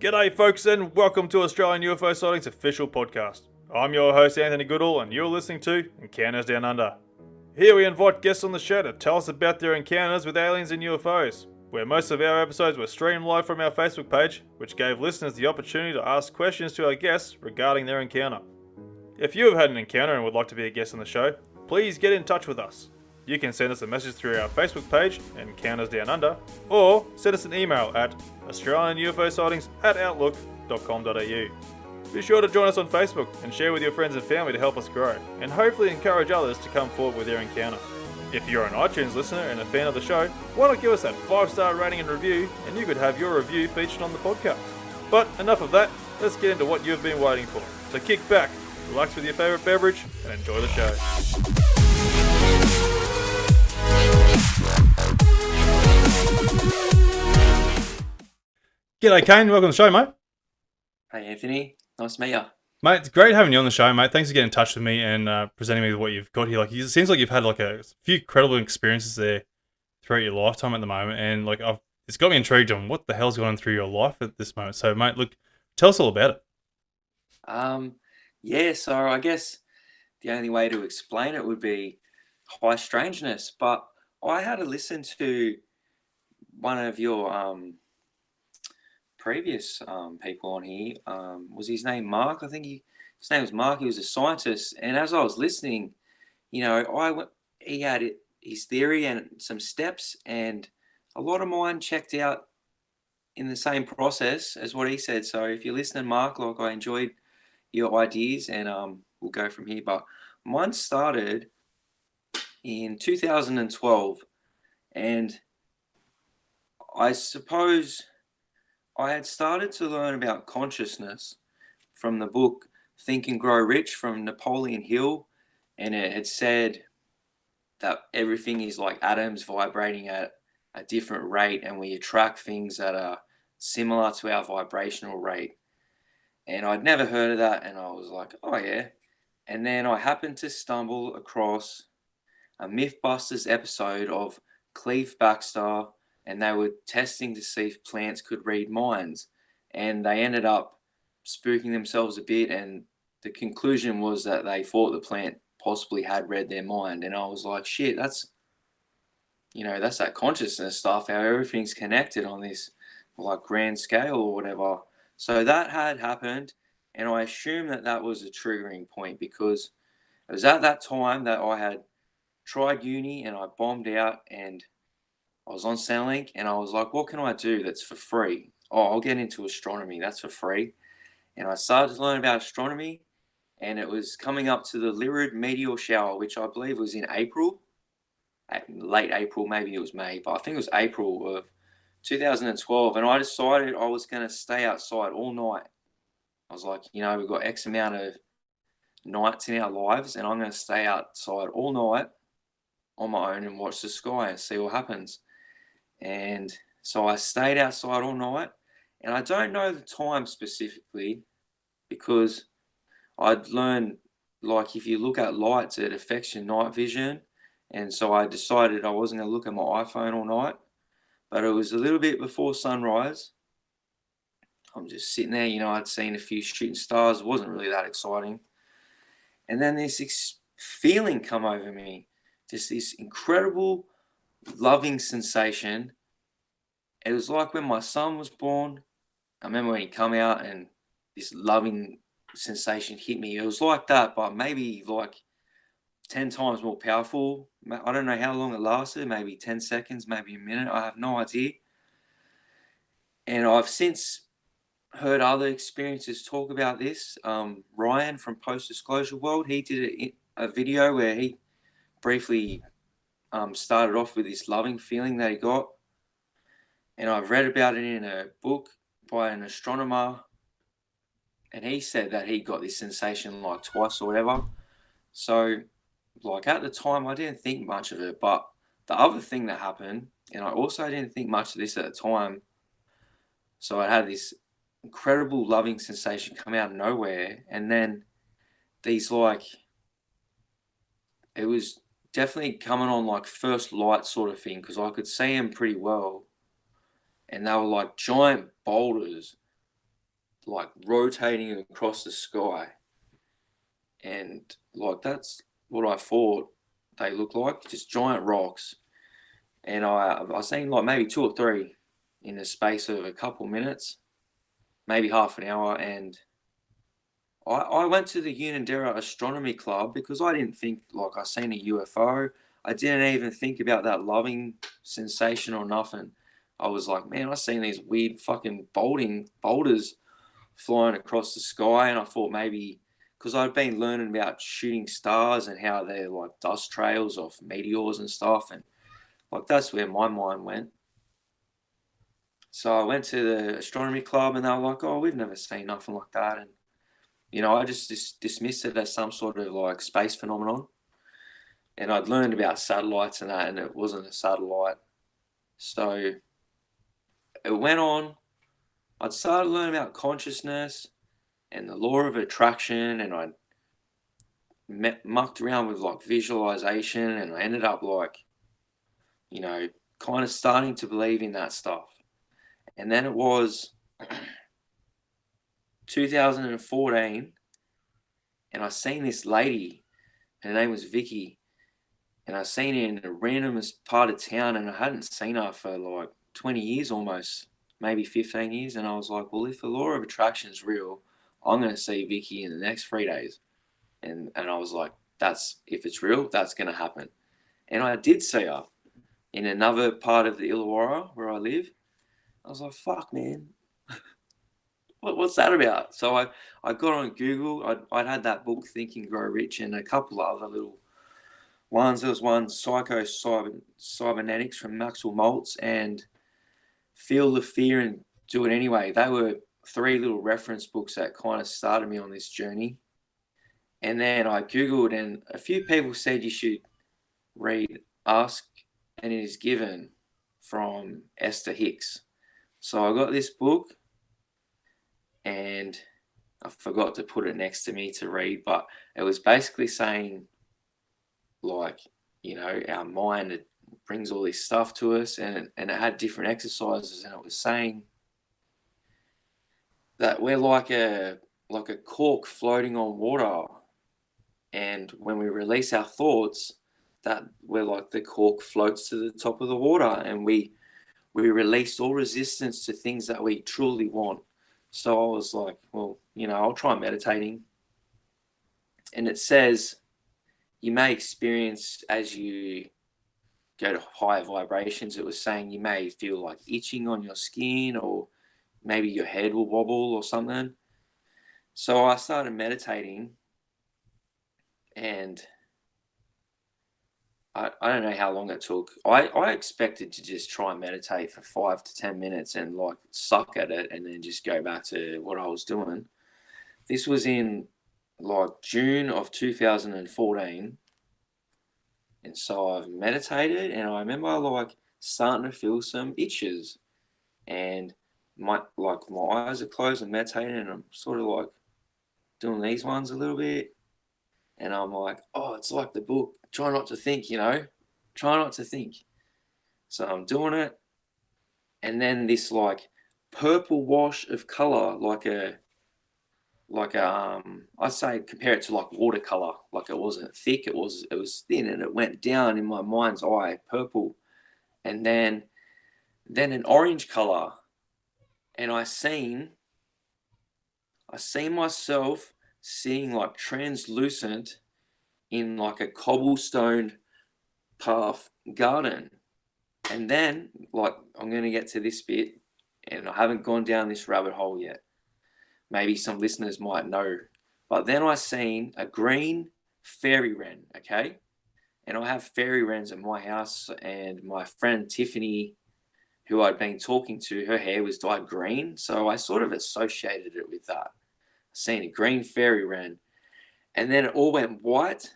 G'day folks and welcome to Australian UFO Sightings official podcast. I'm your host Anthony Goodall and you're listening to Encounters Down Under. Here we invite guests on the show to tell us about their encounters with aliens and UFOs, where most of our episodes were streamed live from our Facebook page, which gave listeners the opportunity to ask questions to our guests regarding their encounter. If you have had an encounter and would like to be a guest on the show, please get in touch with us. You can send us a message through our Facebook page, Encounters Down Under, or send us an email at australianUFOsightings@outlook.com.au. Be sure to join us on Facebook and share with your friends and family to help us grow, and hopefully encourage others to come forward with their encounter. If you're an iTunes listener and a fan of the show, why not give us that 5-star rating and review, and you could have your review featured on the podcast. But enough of that, let's get into what you've been waiting for. So kick back, relax with your favourite beverage, and enjoy the show. G'day Kain, welcome to the show, mate. Hey Anthony, nice to meet you. Mate, it's great having you on the show, mate. Thanks for getting in touch with me and presenting me with what you've got here. Like, it seems like you've had like a few credible experiences there throughout your lifetime at the moment, and like it's got me intrigued on what the hell's going on through your life at this moment. So, mate, look, tell us all about it. So I guess the only way to explain it would be high strangeness. But I had to listen to one of your previous people on here. Was his name Mark? I think his name was Mark. He was a scientist, and as I was listening, he had his theory and some steps, and a lot of mine checked out in the same process as what he said. So if you're listening, Mark, like, I enjoyed your ideas, and we'll go from here. But mine started in 2012, and I suppose I had started to learn about consciousness from the book Think and Grow Rich from Napoleon Hill, and it had said that everything is like atoms vibrating at a different rate, and we attract things that are similar to our vibrational rate. And I'd never heard of that, and I was like, oh yeah. And then I happened to stumble across a Mythbusters episode of Cleve Baxter, and they were testing to see if plants could read minds, and they ended up spooking themselves a bit, and the conclusion was that they thought the plant possibly had read their mind. And I was like, shit, that's that consciousness stuff, how everything's connected on this like grand scale or whatever. So that had happened, and I assume that was a triggering point, because it was at that time that I had tried uni and I bombed out, and I was on Centrelink, and I was like, what can I do that's for free? Oh, I'll get into astronomy. That's for free. And I started to learn about astronomy, and it was coming up to the Lyrid meteor shower, which I believe was in April, late April, maybe it was May, but I think it was April of 2012. And I decided I was going to stay outside all night. I was like, we've got X amount of nights in our lives, and I'm going to stay outside all night on my own and watch the sky and see what happens. And so I stayed outside all night, and I don't know the time specifically, because I'd learned, like, if you look at lights, it affects your night vision. And so I decided I wasn't going to look at my iPhone all night. But it was a little bit before sunrise. I'm just sitting there, I'd seen a few shooting stars. It wasn't really that exciting. And then this feeling come over me, just this incredible loving sensation. It was like when my son was born. I remember when he come out and this loving sensation hit me. It was like that, but maybe like 10 times more powerful. I don't know how long it lasted, maybe 10 seconds, maybe a minute. I have no idea. And I've since heard other experiences talk about this. Ryan from Post Disclosure World, he did a video where he briefly started off with this loving feeling that he got, and I've read about it in a book by an astronomer, and he said that he got this sensation like twice or whatever. So like at the time I didn't think much of it, but the other thing that happened, and I also didn't think much of this at the time, so I had this incredible loving sensation come out of nowhere, and then these it was definitely coming on like first light sort of thing, because I could see them pretty well, and they were like giant boulders like rotating across the sky. And like that's what I thought they looked like, just giant rocks. And I seen like maybe 2 or 3 in the space of a couple minutes, maybe half an hour. And I went to the Unanderra Astronomy Club because I didn't think like I seen a UFO. I didn't even think about that loving sensation or nothing. I was like, man, I seen these weird fucking boulders flying across the sky, and I thought maybe because I'd been learning about shooting stars and how they're like dust trails of meteors and stuff, and like that's where my mind went. So I went to the astronomy club, and they were like, "Oh, we've never seen nothing like that," and I just dismissed it as some sort of like space phenomenon. And I'd learned about satellites and that, and it wasn't a satellite. So it went on. I'd started learning about consciousness and the law of attraction, and I mucked around with like visualization, and I ended up like, kind of starting to believe in that stuff. And then it was 2014, and I seen this lady. Her name was Vicky, and I seen her in the randomest part of town, and I hadn't seen her for like 20 years almost, maybe 15 years. And I was like, well, if the law of attraction is real, I'm going to see Vicky in the next 3 days. And I was like, if it's real, that's going to happen. And I did see her in another part of the Illawarra where I live. I was like, fuck, man. What's that about? So I got on Google. I'd had that book, Think and Grow Rich, and a couple of other little ones. There was one, Cybernetics from Maxwell Maltz, and Feel the Fear and Do It Anyway. They were 3 little reference books that kind of started me on this journey. And then I Googled, and a few people said you should read Ask and It Is Given from Esther Hicks. So I got this book, and I forgot to put it next to me to read, but it was basically saying, like, our mind, it brings all this stuff to us, and it had different exercises, and it was saying that we're like a cork floating on water, and when we release our thoughts, that we're like the cork floats to the top of the water, and we release all resistance to things that we truly want. So I was like, well, I'll try meditating. And it says you may experience, as you go to higher vibrations, it was saying you may feel like itching on your skin, or maybe your head will wobble or something. So I started meditating, and I don't know how long it took. I expected to just try and meditate for 5 to 10 minutes and like suck at it and then just go back to what I was doing. This was in like June of 2014. And so I've meditated, and I remember like starting to feel some itches, and my eyes are closed and meditating, and I'm sort of like doing these ones a little bit. And I'm like, oh, it's like the book, try not to think, try not to think. So I'm doing it. And then this like purple wash of color, I'd say compare it to like watercolor. Like it wasn't thick, it was thin, and it went down in my mind's eye, purple. And then an orange color. And I seen myself seeing like translucent in like a cobblestone path garden. And then, like, I'm going to get to this bit, and I haven't gone down this rabbit hole yet. Maybe some listeners might know. But then I seen a green fairy wren, okay? And I have fairy wrens at my house, and my friend Tiffany, who I'd been talking to, her hair was dyed green. So I sort of associated it with that. I seen a green fairy wren. And then it all went white.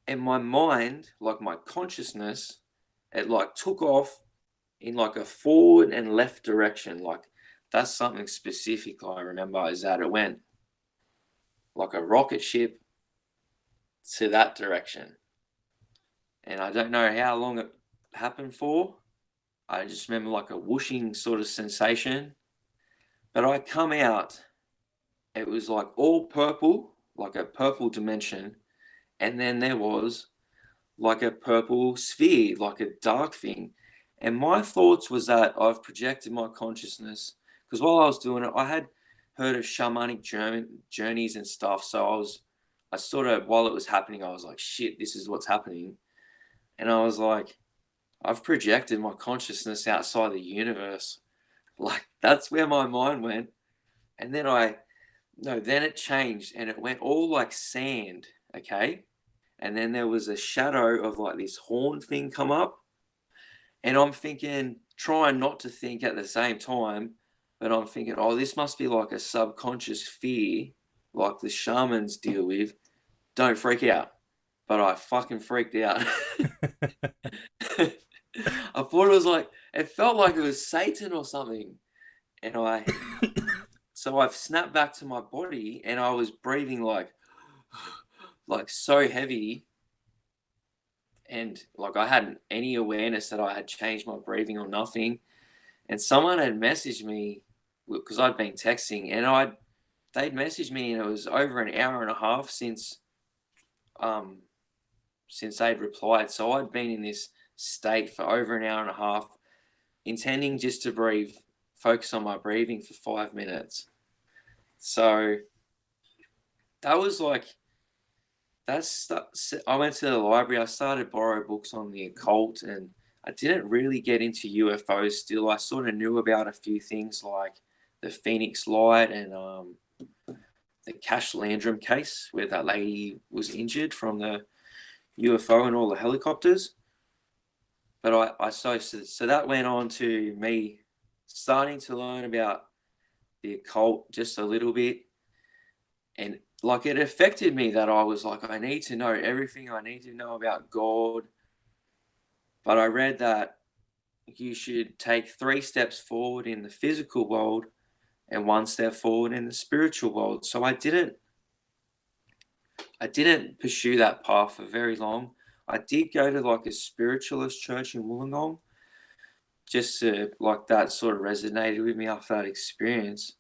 And my mind, like my consciousness, it like took off in like a forward and left direction. Like that's something specific I remember, is that it went like a rocket ship to that direction. And I don't know how long it happened for. I just remember like a whooshing sort of sensation. But I come out, it was like all purple, like a purple dimension, and then there was like a purple sphere, like a dark thing. And my thoughts was that I've projected my consciousness, because while I was doing it, I had heard of shamanic journeys and stuff. So I sort of, while it was happening, I was like, shit, this is what's happening. And I was like, I've projected my consciousness outside the universe. Like, that's where my mind went. And then no, then it changed and it went all like sand, okay? And then there was a shadow of like this horn thing come up. And I'm thinking, trying not to think at the same time, but I'm thinking, oh, this must be like a subconscious fear, like the shamans deal with. Don't freak out. But I fucking freaked out. I thought it was like, it felt like it was Satan or something. And so I've snapped back to my body and I was breathing like so heavy. And like I hadn't any awareness that I had changed my breathing or nothing. And someone had messaged me because I'd been texting, and they'd messaged me, and it was over an hour and a half um since they'd replied. So I'd been in this state for over an hour and a half, intending just to focus on my breathing for 5 minutes. So that was like I went to the library. I started borrow books on the occult, and I didn't really get into UFOs still. I sort of knew about a few things like the Phoenix Light and the Cash Landrum case where that lady was injured from the UFO and all the helicopters. But so that went on to me starting to learn about the occult just a little bit. And like it affected me that I was like, I need to know everything. I need to know about God. But I read that you should take 3 steps forward in the physical world and 1 step forward in the spiritual world. So I didn't pursue that path for very long. I did go to like a spiritualist church in Wollongong, just to, like, that sort of resonated with me after that experience.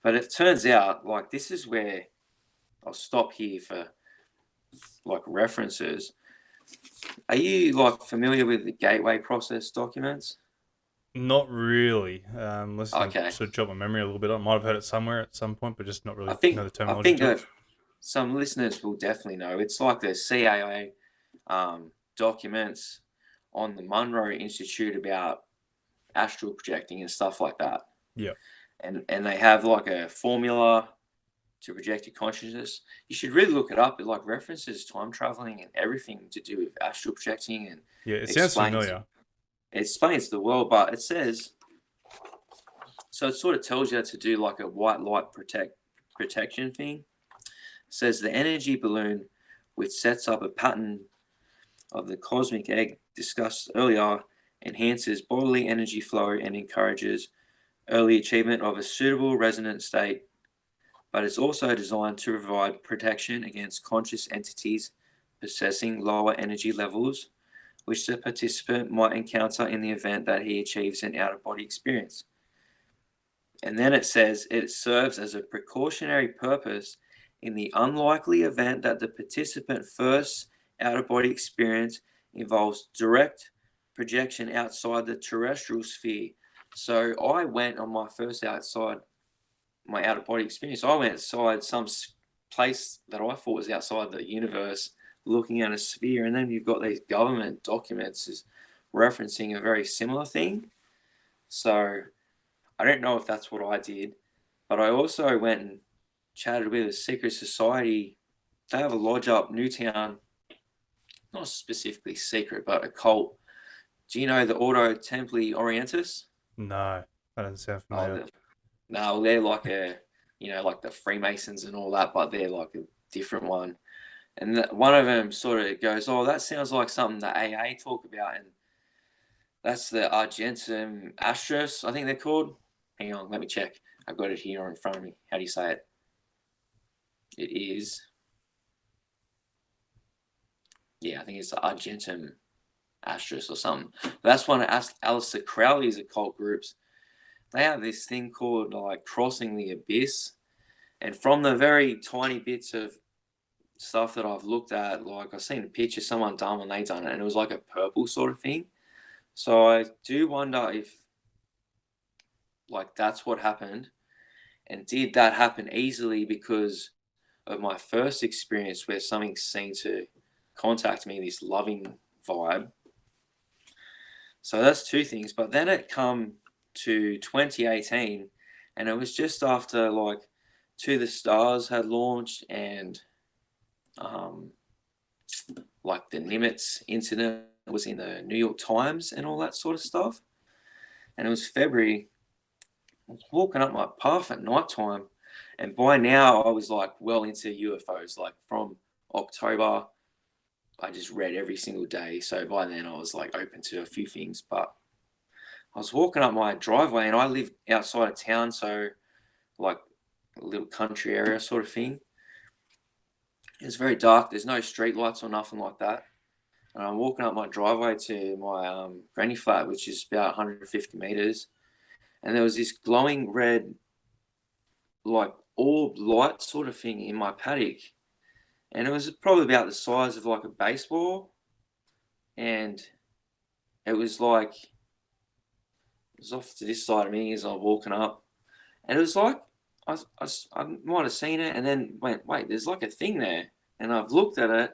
But it turns out like this is where I'll stop here for like references. Are you like familiar with the gateway process documents? Not really. Unless you can Okay. sort of jog my memory a little bit. I might have heard it somewhere at some point, but just not I really know think the I terminology think to it. that some listeners will definitely know. It's like the CAA documents on the Monroe Institute about astral projecting and stuff like that. Yeah. And they have like a formula to project your consciousness. You should really look it up. It like references time traveling and everything to do with astral projecting, and Yeah, it sounds explains familiar. it explains the world. But it says, so it sort of tells you to do like a white light protection thing. It says the energy balloon, which sets up a pattern of the cosmic egg discussed earlier, enhances bodily energy flow and encourages early achievement of a suitable resonant state, but it's also designed to provide protection against conscious entities possessing lower energy levels, which the participant might encounter in the event that he achieves an out-of-body experience. And then it says it serves as a precautionary purpose in the unlikely event that the participant first out-of-body experience involves direct projection outside the terrestrial sphere. So I went on my first my out-of-body experience. I went outside some place that I thought was outside the universe, looking at a sphere, and then you've got these government documents referencing a very similar thing. So I don't know if that's what I did, but I also went and chatted with a secret society. They have a lodge up Newtown, not specifically secret, but a cult. Do you know the Ordo Templi Orientis? No, that doesn't sound Oh, familiar. no, they're like like the Freemasons and all that, but they're like a different one. And one of them sort of goes, "Oh, that sounds like something that AA talk about," and that's the Argentum Astros, I think they're called. Hang on, let me check. I've got it here in front of me. How do you say it? It is, yeah, I think it's the Argentum Astros or something. But that's one of Aleister Crowley's occult groups. they have this thing called like crossing the abyss. And from the very tiny bits of stuff that I've looked at, like I've seen a picture someone done when they done it, and it was like a purple sort of thing. So I do wonder if like that's what happened, and did that happen easily because of my first experience where something seemed to contact me, this loving vibe. So that's two things. But then it come to 2018, and it was just after like To the Stars had launched, and um, like the Nimitz incident was in the New York Times and all that sort of stuff. And it was February. I was walking up my path at night time, and by now I was like well into UFOs. Like from October, I just read every single day. So by then I was like open to a few things. But I was walking up my driveway, and I live outside of town, so like a little country area sort of thing. It's very dark. There's no street lights or nothing like that. And I'm walking up my driveway to my granny flat, which is about 150 meters. And there was this glowing red, like orb light sort of thing in my paddock. And it was probably about the size of like a baseball. And it was like, it was off to this side of me as I was walking up. And it was like, I might have seen it and then went, wait, there's like a thing there. And I've looked at it.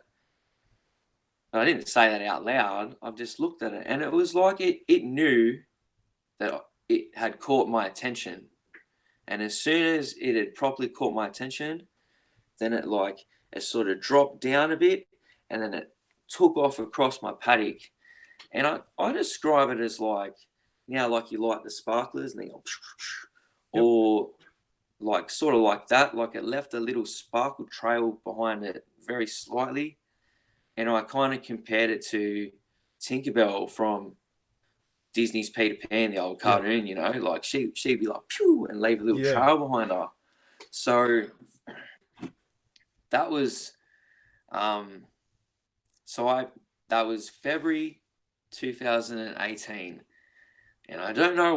But I didn't say that out loud. I've just looked at it. And it was like it knew that it had caught my attention. And as soon as it had properly caught my attention, then it sort of dropped down a bit, and then it took off across my paddock. And I describe it as like, like you light the sparklers and they go, Yep. or like sort of like that, like it left a little sparkle trail behind it very slightly. And I kind of compared it to Tinkerbell from Disney's Peter Pan, the old Yeah. cartoon, like she'd be like, pew, and leave a little Yeah. trail behind her. So that was, that was February 2018. And I don't know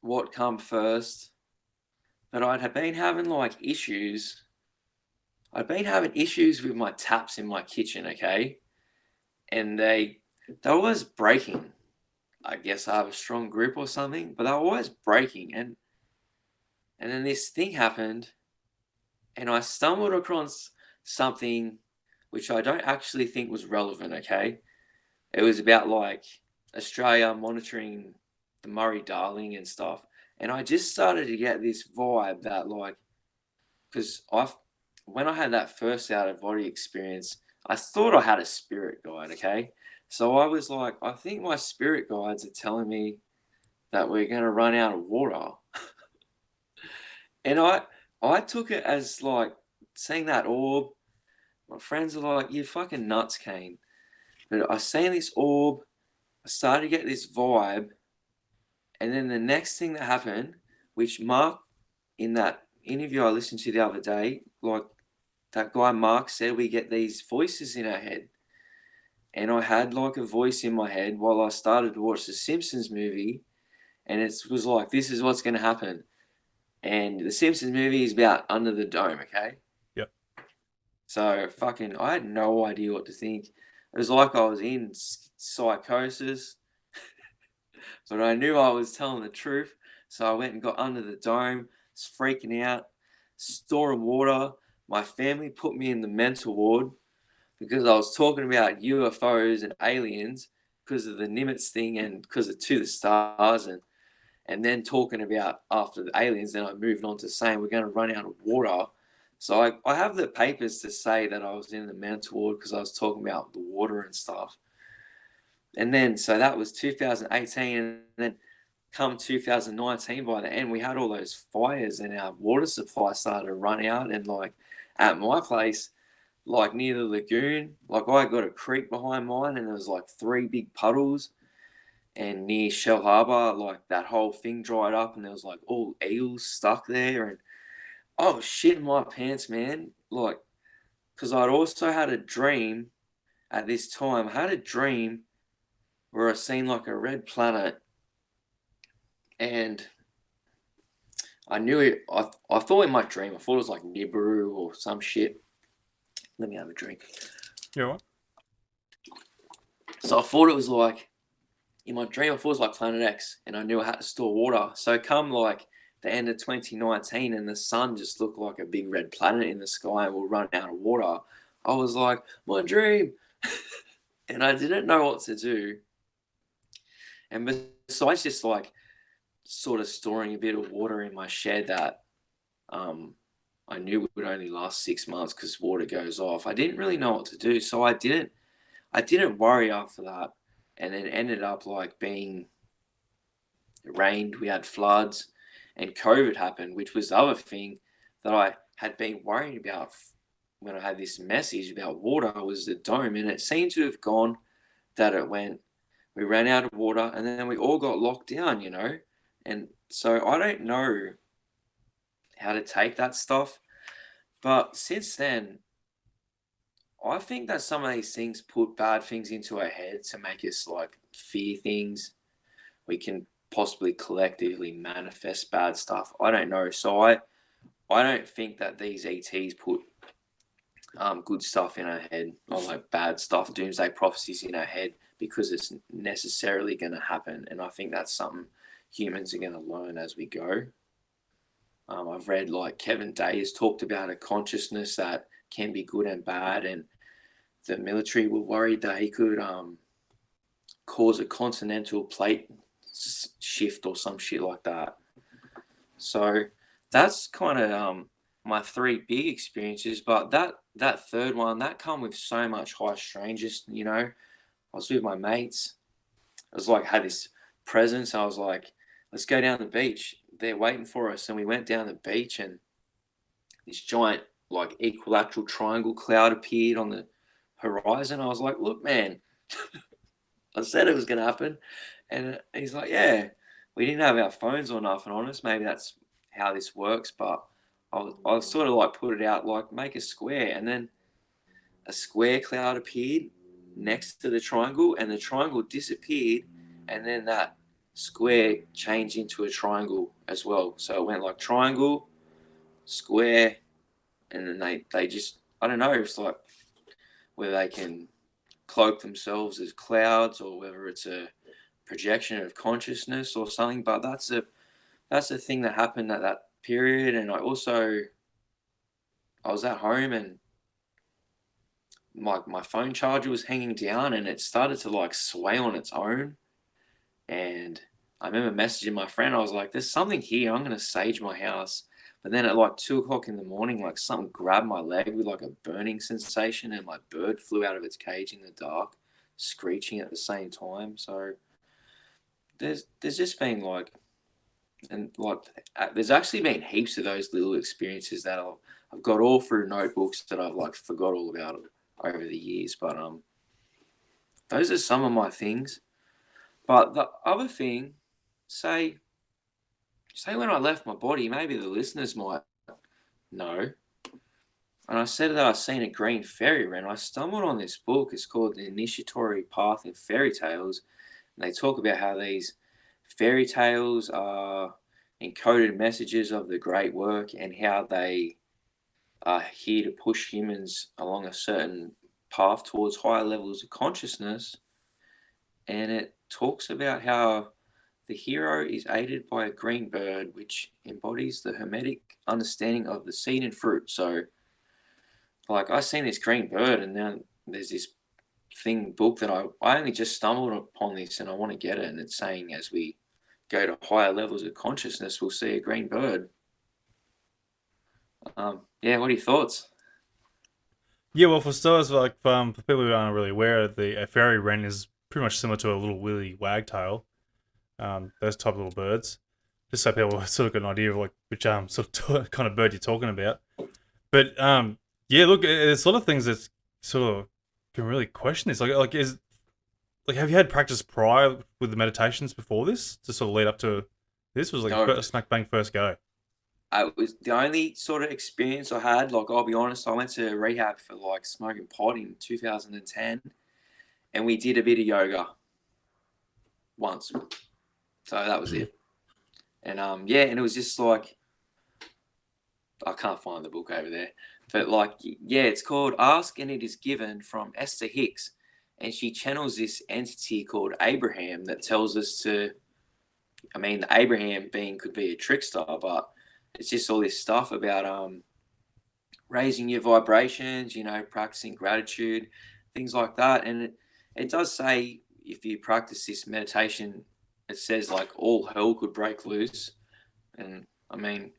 what come first, but I'd been having like issues. I'd been having issues with my taps in my kitchen, okay? And they were always breaking. I guess I have a strong grip or something, but they were always breaking. And then this thing happened, and I stumbled across something which I don't actually think was relevant, okay? It was about like Australia monitoring the Murray-Darling and stuff. And I just started to get this vibe that like, because when I had that first out of body experience, I thought I had a spirit guide, okay? So I was like, I think my spirit guides are telling me that we're going to run out of water. And I took it as like seeing that orb. My friends are like, "You're fucking nuts, Kain." But I seen this orb, I started to get this vibe, and then the next thing that happened, which Mark in that interview I listened to the other day, like that guy Mark said, we get these voices in our head. And I had like a voice in my head while I started to watch the Simpsons movie, and it was like, this is what's going to happen. And the Simpsons movie is about under the dome, okay? Yep. So I had no idea what to think. It was like I was in psychosis, but I knew I was telling the truth. So I went and got under the dome, was freaking out, storing water. My family put me in the mental ward because I was talking about UFOs and aliens because of the Nimitz thing and because of To the Stars and then talking about after the aliens, then I moved on to saying we're going to run out of water. So I have the papers to say that I was in the mental ward because I was talking about the water and stuff. And then, so that was 2018. And then come 2019, by the end, we had all those fires and our water supply started to run out. And like at my place, like near the lagoon, like I got a creek behind mine and there was like 3 big puddles. And near Shell Harbour, like that whole thing dried up and there was like all eels stuck there. And oh shit in my pants, man. Like, because I'd also had a dream at this time. I had a dream where I seen like a red planet and I knew it. I thought in my dream, I thought it was like Nibiru or some shit. Let me have a drink. You know what? So I thought it was like, in my dream, I thought it was like Planet X, and I knew I had to store water. So come like the end of 2019, and the sun just looked like a big red planet in the sky, and we'll run out of water. I was like, my dream, and I didn't know what to do. And besides just like sort of storing a bit of water in my shed that I knew would only last 6 months because water goes off, I didn't really know what to do. So I didn't worry after that, and then ended up like being it rained, we had floods, and COVID happened, which was the other thing that I had been worrying about when I had this message about water was the dome, and it seemed to have gone that it went. We ran out of water, and then we all got locked down. And so I don't know how to take that stuff, but since then, I think that some of these things put bad things into our head to make us like fear things. We can possibly collectively manifest bad stuff. I don't know. So I don't think that these ETs put good stuff in our head or like bad stuff, doomsday prophecies in our head because it's necessarily going to happen. And I think that's something humans are going to learn as we go. I've read like Kevin Day has talked about a consciousness that can be good and bad, and the military were worried that he could cause a continental plate shift or some shit like that. So that's kind of my three big experiences. But that third one, that come with so much high strangeness. I was with my mates. I was like had this presence. I was like, let's go down the beach. They're waiting for us, and we went down the beach, and this giant like equilateral triangle cloud appeared on the horizon. I was like, look, man, I said it was going to happen. And he's like, yeah, we didn't have our phones or nothing on us. Maybe that's how this works. But I sort of like put it out, like make a square. And then a square cloud appeared next to the triangle, and the triangle disappeared. And then that square changed into a triangle as well. So it went like triangle, square, and then they just, I don't know, it's like whether they can cloak themselves as clouds or whether it's a projection of consciousness or something. But that's a thing that happened at that period. And I was at home, and my phone charger was hanging down, and it started to like sway on its own. And I remember messaging my friend. I was like, there's something here, I'm going to sage my house. But then at like 2 o'clock in the morning, like something grabbed my leg with like a burning sensation, and my bird flew out of its cage in the dark, screeching at the same time. So there's just been like, and like there's actually been heaps of those little experiences that I've got all through notebooks that I've like forgot all about over the years. But those are some of my things. But the other thing, say when I left my body, maybe the listeners might know. And I said that I've seen a green fairy wren. I stumbled on this book. It's called The Initiatory Path in Fairy Tales. And they talk about how these fairy tales are encoded messages of the great work, and how they are here to push humans along a certain path towards higher levels of consciousness. And it talks about how the hero is aided by a green bird, which embodies the hermetic understanding of the seed and fruit. So, like, I seen this green bird, and now there's this book that I only just stumbled upon this, and I want to get it. And it's saying as we go to higher levels of consciousness, we'll see a green bird. Yeah, what are your thoughts? Yeah, well, for starters, like for people who aren't really aware, a fairy wren is pretty much similar to a little willy wagtail. Those type of little birds. Just so people sort of get an idea of like which kind of bird you're talking about. But yeah, look, there's a lot of things that sort of can really question this. Have you had practice prior with the meditations before this to sort of lead up to this? Was like No, a smack bang first go. it was the only sort of experience I had. Like, I'll be honest, I went to rehab for like smoking pot in 2010, and we did a bit of yoga once. So that was it. And yeah, and it was just like I can't find the book over there, but like, yeah, it's called Ask and It Is Given from Esther Hicks, and she channels this entity called Abraham that tells us to. I mean, the Abraham being could be a trickster, but it's just all this stuff about raising your vibrations, practicing gratitude, things like that. And it does say if you practice this meditation, it says like all hell could break loose. And I mean,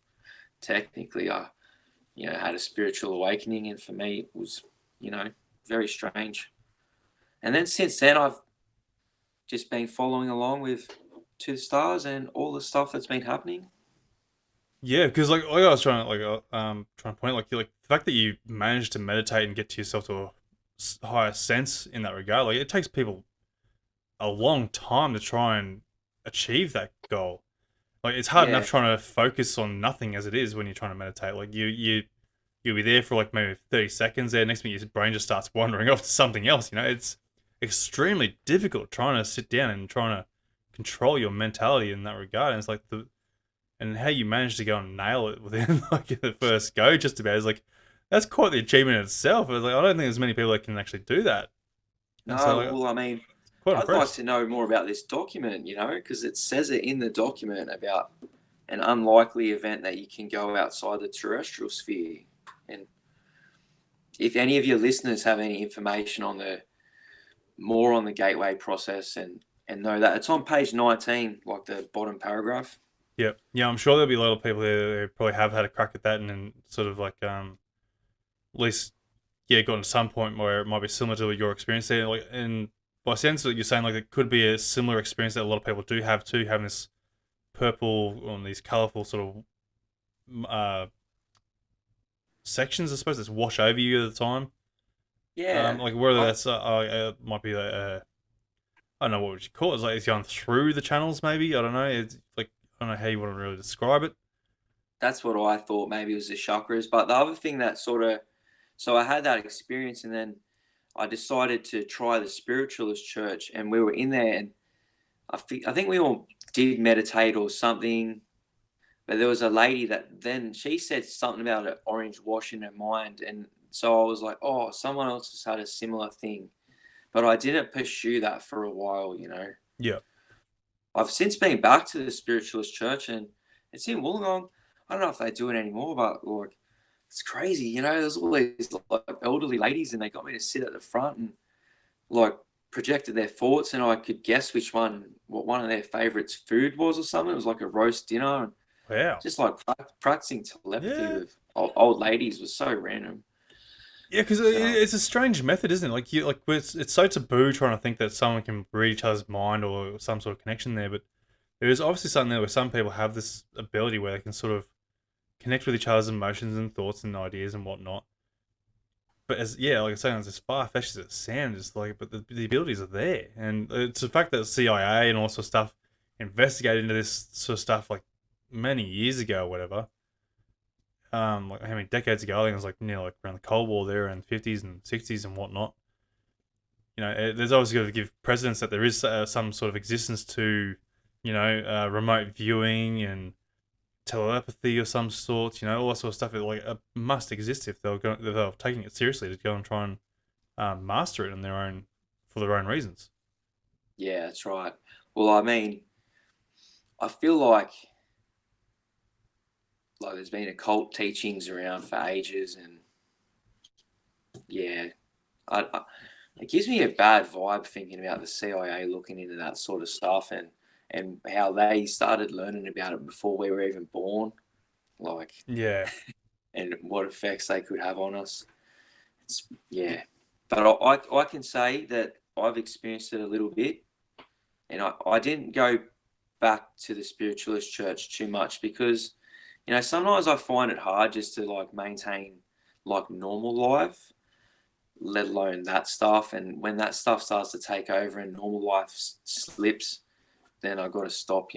technically, I had a spiritual awakening, and for me, it was very strange. And then since then, I've just been following along with To the Stars and all the stuff that's been happening. Yeah, because like I was trying to trying to point like the fact that you managed to meditate and get to yourself to a higher sense in that regard, like it takes people a long time to try and achieve that goal. Like it's hard Yeah, enough trying to focus on nothing as it is when you're trying to meditate. Like you'll be there for like maybe 30 seconds there. Next minute your brain just starts wandering off to something else. It's extremely difficult trying to sit down and trying to control your mentality in that regard. And it's like and how you manage to go and nail it within like the first go just about is like that's quite the achievement in itself. It's like I don't think there's many people that can actually do that. And so no, like well, I mean, quite I'd like impressed. to know more about this document, because it says it in the document about an unlikely event that you can go outside the terrestrial sphere. And if any of your listeners have any information on the more on the gateway process and know that it's on page 19, like the bottom paragraph. Yeah, yeah, I'm sure there'll be a lot of people who probably have had a crack at that and then sort of like at least gotten to some point where it might be similar to your experience there. Like, and by sense that you're saying like it could be a similar experience that a lot of people do have too, having this purple on these colourful sort of sections, I suppose, that wash over you at the time. Yeah, Like whether I, that's might be I don't know what would you call it. It's like it's going through the channels, maybe. I don't know. It's like I don't know how you want to really describe it. that's what I thought. Maybe it was the chakras. But the other thing that sort of, so I had that experience, and then I decided to try the spiritualist church, and we were in there, and I think we all did meditate or something. But there was a lady that then she said something about an orange wash in her mind, and so I was like, oh, someone else has had a similar thing, but I didn't pursue that for a while. Yeah. I've since been back to the spiritualist church, and it's in Wollongong. I don't know if they do it anymore, but like it's crazy. There's all these like elderly ladies, and they got me to sit at the front and like projected their thoughts, and I could guess what one of their favorites food was or something. It was like a roast dinner, and Wow. just like practicing telepathy Yeah. with old ladies was so random. Yeah, because Um, it's a strange method, isn't it? Like it's so taboo trying to think that someone can read each other's mind or some sort of connection there. But there is obviously something there where some people have this ability where they can sort of connect with each other's emotions and thoughts and ideas and whatnot. But like I say, it's as far fetched as it sounds. Like, but the abilities are there, and it's the fact that the CIA and all sorts of stuff investigated into this sort of stuff like many years ago, or whatever. Like how many decades ago? I think it was like like around the Cold War there, and 50s and 60s and whatnot. There's obviously got to give precedence that there is some sort of existence to, remote viewing and telepathy of some sort. All that sort of stuff. It like must exist if if they're taking it seriously to go and try and master it on their own for their own reasons. yeah, that's right. Well, I mean, I feel like there's been occult teachings around for ages, and yeah, it gives me a bad vibe thinking about the CIA looking into that sort of stuff and how they started learning about it before we were even born, like, Yeah, and what effects they could have on us. Yeah, but I can say that I've experienced it a little bit, and I didn't go back to the spiritualist church too much because sometimes I find it hard just to like maintain like normal life, let alone that stuff. And when that stuff starts to take over and normal life slips, then I got to stop.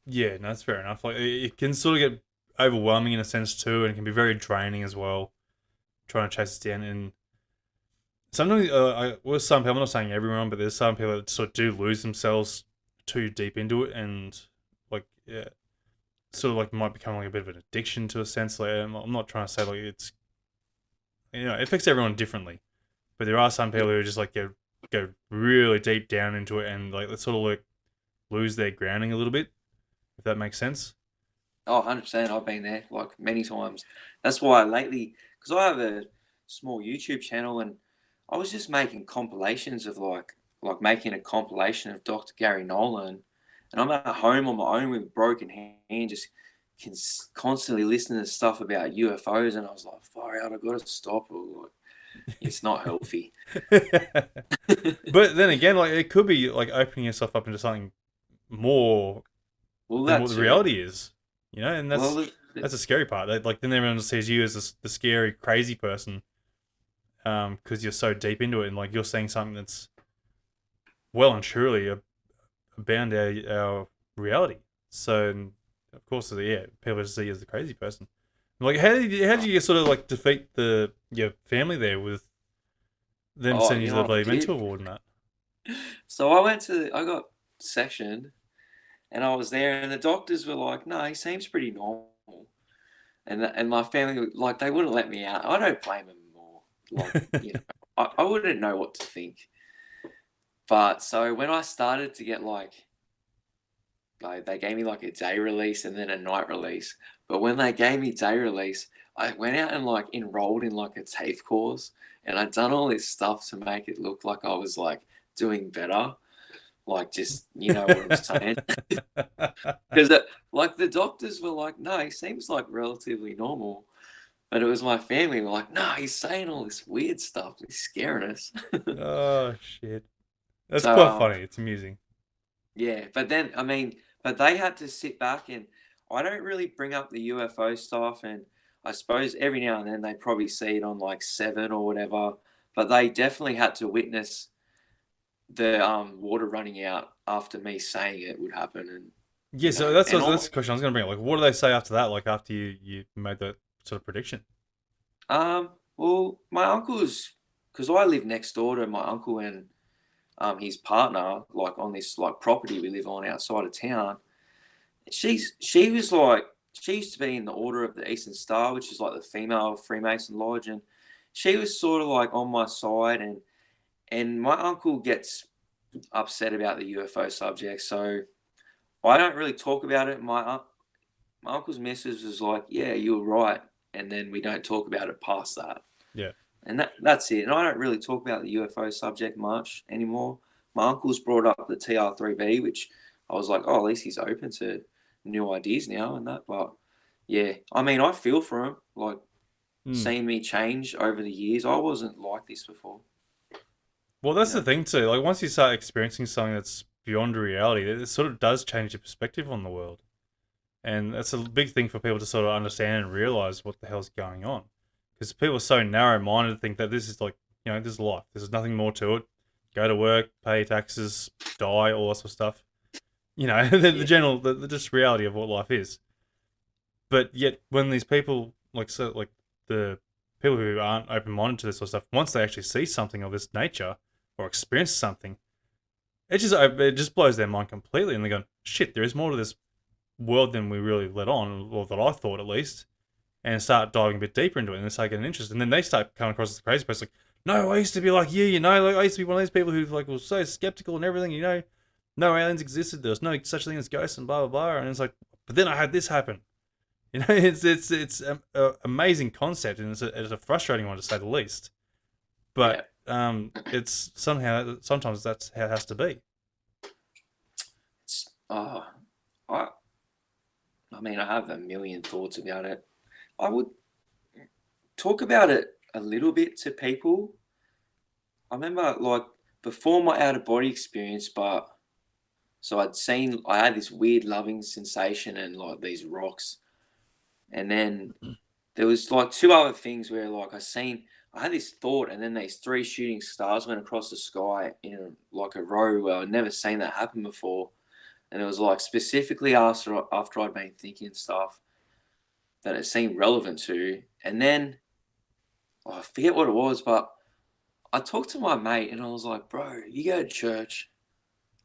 yeah, no, that's fair enough. Like it can sort of get overwhelming in a sense too, and it can be very draining as well, trying to chase it down. And sometimes, some people, I'm not saying everyone, but there's some people that sort of do lose themselves too deep into it, and like, yeah, sort of like might become like a bit of an addiction to a sense. Like I'm not trying to say like it's it affects everyone differently, but there are some Yeah. people who just like go really deep down into it and like sort of like lose their grounding a little bit, if that makes sense. Oh, 100%. I've been there like many times. That's why lately, because I have a small YouTube channel and I was just making compilations of like making a compilation of Dr. Gary Nolan. And I'm at home on my own with a broken hand, just constantly listening to stuff about UFOs. And I was like, far out, I've got to stop. Or, like, it's not healthy. But then again, like it could be like opening yourself up into something more Well, than that what the too. reality is, and Well, that's a scary part. Like then everyone sees you as the scary, crazy person, because you're so deep into it and like you're saying something that's well and truly bound our reality. So of course, yeah, people just see you as the crazy person. Like how did you sort of like defeat your family there with them oh, sending you you to know the what I bloody did? mental ward and that? So I got sectioned and I was there and the doctors were like, no, he seems pretty normal. And my family, like, they wouldn't let me out. I don't blame them more. Like, I wouldn't know what to think. But so when I started to get like they gave me like a day release and then a night release. But when they gave me day release, I went out and like enrolled in like a TAFE course and I'd done all this stuff to make it look like I was like doing better. Like just what I'm saying. Because like the doctors were like, no, he seems like relatively normal. But it was my family were like, no, he's saying all this weird stuff. He's scaring us. Oh shit, that's So quite funny. It's amusing. yeah, but then I mean, but they had to sit back and I don't really bring up the UFO stuff, and I suppose every now and then they probably see it on like Seven or whatever. But they definitely had to witness the water running out after me saying it would happen, and Yeah, so and that's all. the question I was going to bring up. Like, what do they say after that? Like after you made that sort of prediction? Well, my uncle's because I live next door to my uncle and his partner, like on this like property we live on outside of town. She was like she used to be in the Order of the Eastern Star, which is like the female Freemason lodge, and she was sort of like on my side, and my uncle gets upset about the UFO subject, so I don't really talk about it. My uncle's missus was like, "Yeah, you were right," and then we don't talk about it past that. Yeah. And that's it. And I don't really talk about the UFO subject much anymore. My uncle's brought up the TR3B, which I was like, oh, at least he's open to new ideas now and that. But yeah, I mean, I feel for him. Like, Hmm. seeing me change over the years, I wasn't like this before. Well, You that's the know? thing too. Like once you start experiencing something that's beyond reality, it sort of does change your perspective on the world, and that's a big thing for people to sort of understand and realize what the hell's going on. Because people are so narrow-minded to think that this is like this is life. There's nothing more to it. Go to work, pay taxes, die, all that sort of stuff. The Yeah. general, the just reality of what life is. But yet, when these people like the people who aren't open minded to this sort of stuff, once they actually see something of this nature or experience something, it just blows their mind completely, and they go, "Shit, there is more to this world than we really let on, or that I thought at least." And start diving a bit deeper into it, and they start getting interested, and then they start coming across as crazy person, like, "No, I used to be like you, like I used to be one of these people who like was so skeptical and everything, no aliens existed, there was no such thing as ghosts and blah blah blah," and it's like, but then I had this happen. It's amazing concept, and it's a frustrating one to say the least. Yeah. But it's sometimes that's how it has to be. It's, I, I mean, I have a million thoughts about it. I would talk about it a little bit to people. I remember, like, before my out of body experience, but so I had this weird loving sensation and like these rocks. And then there was like two other things where like I had this thought and then these three shooting stars went across the sky in like a row where I'd never seen that happen before. And it was like specifically after I'd been thinking stuff that it seemed relevant to. And then I forget what it was, but I talked to my mate and I was like, bro, you go to church.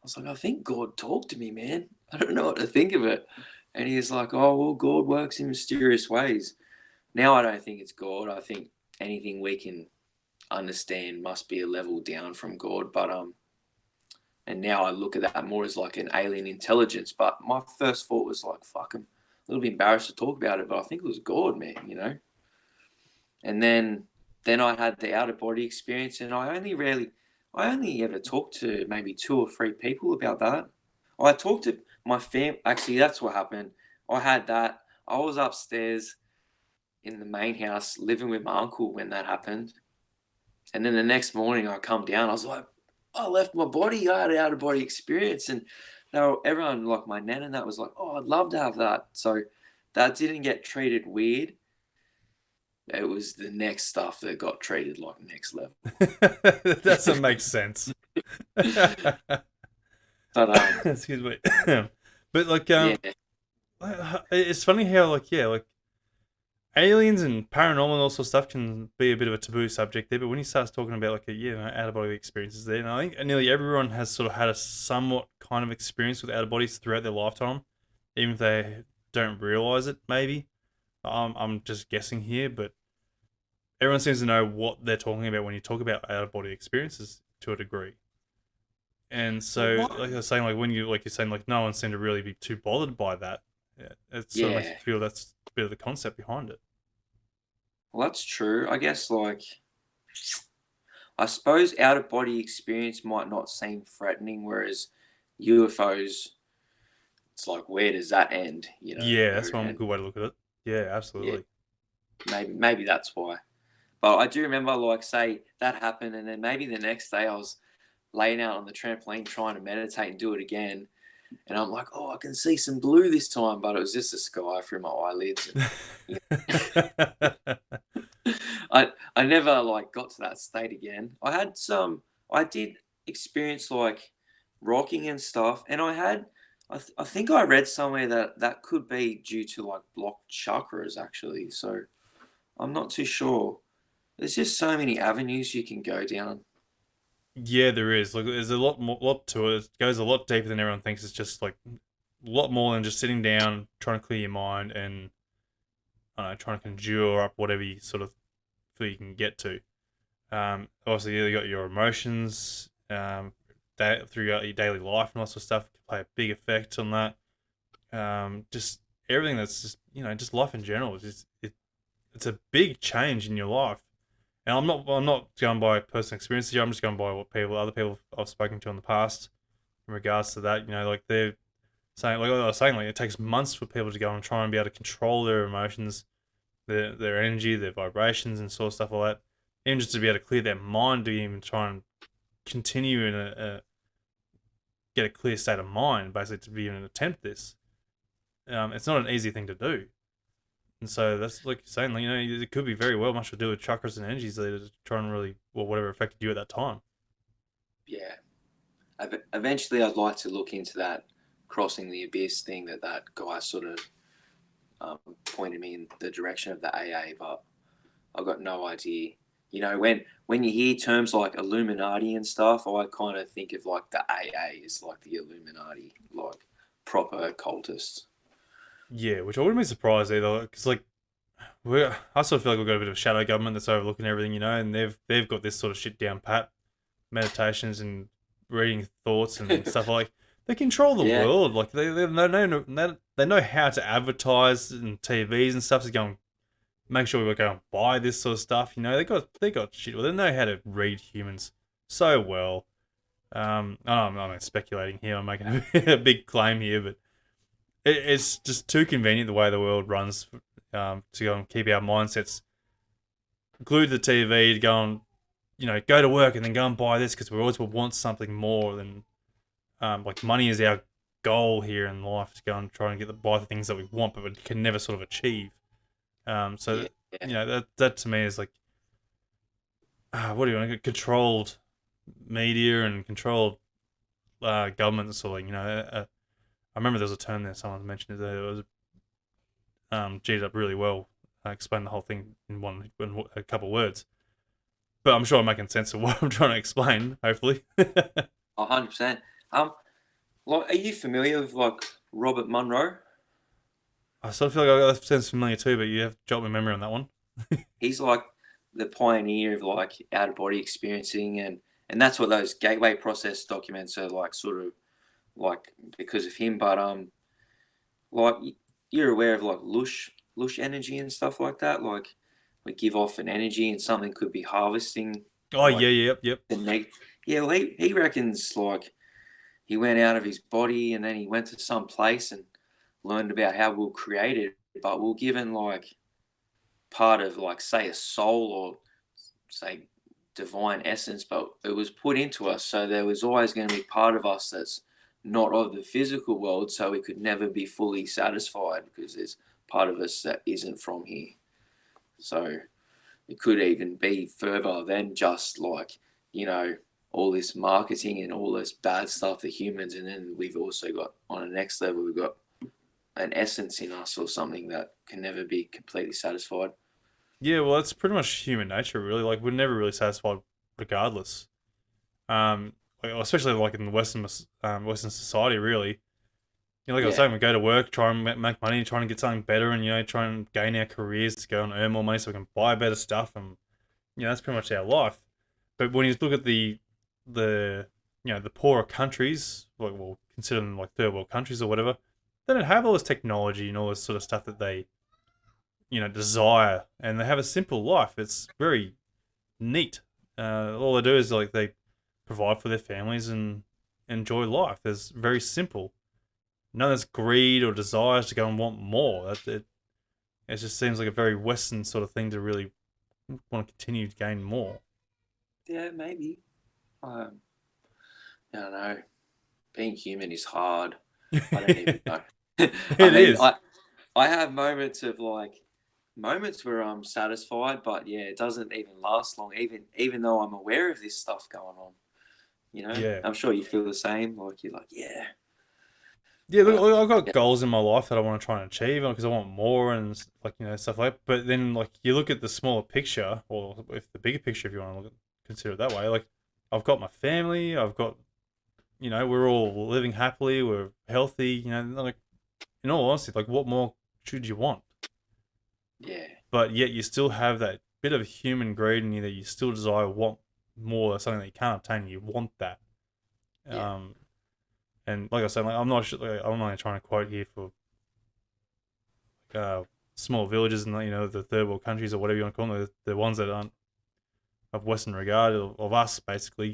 I was like, I think God talked to me, man. I don't know what to think of it. And he was like, oh, well, God works in mysterious ways. Now I don't think it's God. I think anything we can understand must be a level down from God. But and now I look at that more as like an alien intelligence. But my first thought was like, fuck, I'm a little bit embarrassed to talk about it, but I think it was God, man, you know? And then I had the outer body experience, and I only ever talked to maybe 2 or 3 people about that. I talked to my fam. Actually, that's what happened. I had that. I was upstairs in the main house living with my uncle when that happened. And then the next morning I come down, I was like, I left my body. I had an out of body experience. And everyone, like my nan and that, was like, oh, I'd love to have that. So that didn't get treated weird. It was the next stuff that got treated like next level. That doesn't make sense. But Excuse me. But like, yeah, it's funny how like aliens and paranormal and all sorts of stuff can be a bit of a taboo subject there. But when he starts talking about like out of body experiences there, and I think nearly everyone has sort of had a somewhat kind of experience with out of bodies throughout their lifetime, even if they don't realize it. Maybe I'm just guessing here, but everyone seems to know what they're talking about when you talk about out of body experiences to a degree. And so, like I was saying, like when you're saying, like no one seemed to really be too bothered by that. Yeah, it sort of makes you feel that's a bit of the concept behind it. well, that's true. I guess like I suppose out of body experience might not seem threatening, whereas UFOs, it's like where does that end? You know, Yeah, that's one and good way to look at it. Yeah, yeah, absolutely. maybe that's why. But I do remember, like, say that happened, and then maybe the next day I was laying out on the trampoline trying to meditate and do it again, and I'm like, oh, I can see some blue this time, but it was just the sky through my eyelids. And, you know, I never like got to that state again. I did experience like rocking and stuff, and I think I read somewhere that that could be due to like blocked chakras actually. So I'm not too sure. There's just so many avenues you can go down. Yeah, there is. Like, there's a lot to it. It goes a lot deeper than everyone thinks. It's just like a lot more than just sitting down, trying to clear your mind, and I don't know, trying to conjure up whatever you sort of feel you can get to. Obviously, you got your emotions throughout your daily life and all sorts of stuff can play a big effect on that. Just everything that's just just life in general. It's a big change in your life. And I'm not going by personal experience here. I'm just going by what other people I've spoken to in the past in regards to that. Like they're saying, like I was saying, like it takes months for people to go and try and be able to control their emotions, their energy, their vibrations, and sort of stuff like that. Even just to be able to clear their mind to even try and continue in get a clear state of mind, basically to be even attempt this. It's not an easy thing to do. And so that's like you're saying, like, it could be very well much to do with chakras and energies that are trying to really, well, whatever affected you at that time. Yeah. Eventually, I'd like to look into that crossing the abyss thing that guy sort of pointed me in the direction of the AA, but I've got no idea. When you hear terms like Illuminati and stuff, I kind of think of like the AA is like the Illuminati, like proper occultists. Yeah, which I wouldn't be surprised either, because like I sort of feel like we've got a bit of a shadow government that's overlooking everything, and they've got this sort of shit down pat, meditations and reading thoughts and stuff like. They control the Yeah, world, like they know how to advertise and TVs and stuff to go and make sure we go and buy this sort of stuff. They got shit. Well, they know how to read humans so well. I'm speculating here. I'm making a big claim here, but it's just too convenient the way the world runs to go and keep our mindsets glued to the TV to go and go to work and then go and buy this because we always will want something more than like money is our goal here in life to go and try and buy the things that we want, but we can never sort of achieve. So yeah. that to me is like what do you want? Controlled media and controlled government and sort of I remember there was a term there someone mentioned it was G'd up really well. Explained the whole thing in a couple of words. But I'm sure I'm making sense of what I'm trying to explain, hopefully. 100%. Like, are you familiar with like Robert Monroe? I sort of feel like that sounds familiar too, but you have to jot my memory on that one. He's like the pioneer of like out of body experiencing, and that's what those gateway process documents are like, sort of like because of him. But like you're aware of like lush energy and stuff like that. Like we give off an energy, and something could be harvesting Oh like yeah, yep. the Yeah, well, he reckons like he went out of his body and then he went to some place and learned about how we're created, but we're given like part of like say a soul or say divine essence, but it was put into us. So there was always going to be part of us that's not of the physical world. So we could never be fully satisfied because there's part of us that isn't from here. So it could even be further than just like, you know, all this marketing and all this bad stuff for humans. And then we've also got on the next level, we've got an essence in us or something that can never be completely satisfied. Yeah, well, that's pretty much human nature, really. Like we're never really satisfied, regardless. Um, like, especially like in the Western society, really. You know, like I was Yeah. saying, we go to work, try and make money, trying to get something better, and try and gain our careers to go and earn more money so we can buy better stuff, and that's pretty much our life. But when you look at the the poorer countries, like we'll consider them like third world countries or whatever, they don't have all this technology and all this sort of stuff that they desire, and they have a simple life. It's very neat. All they do is like they provide for their families and enjoy life. It's very simple. None of this greed or desires to go and want more. It just seems like a very Western sort of thing to really want to continue to gain more. Yeah, maybe. Um, I don't know. Being human is hard. I don't even It know. I mean, is. I have moments where I'm satisfied, but yeah, it doesn't even last long. Even though I'm aware of this stuff going on, Yeah. I'm sure you feel the same. Like you're like, yeah, Yeah, look, but I've got yeah, goals in my life that I want to try and achieve because I want more and like stuff like. But then like you look at the smaller picture, or if the bigger picture, if you want to consider it that way. Like I've got my family, I've got we're all living happily, we're healthy. Like in all honesty, like what more should you want? yeah, But yet you still have that bit of human greed in you that you still desire, want more, something that you can't obtain. You want that. yeah, Um, and like I said, like, I'm not sure, like, I'm not trying to quote here for uh, small villages and the third world countries or whatever you want to call them, the ones that aren't of Western regard of us, basically.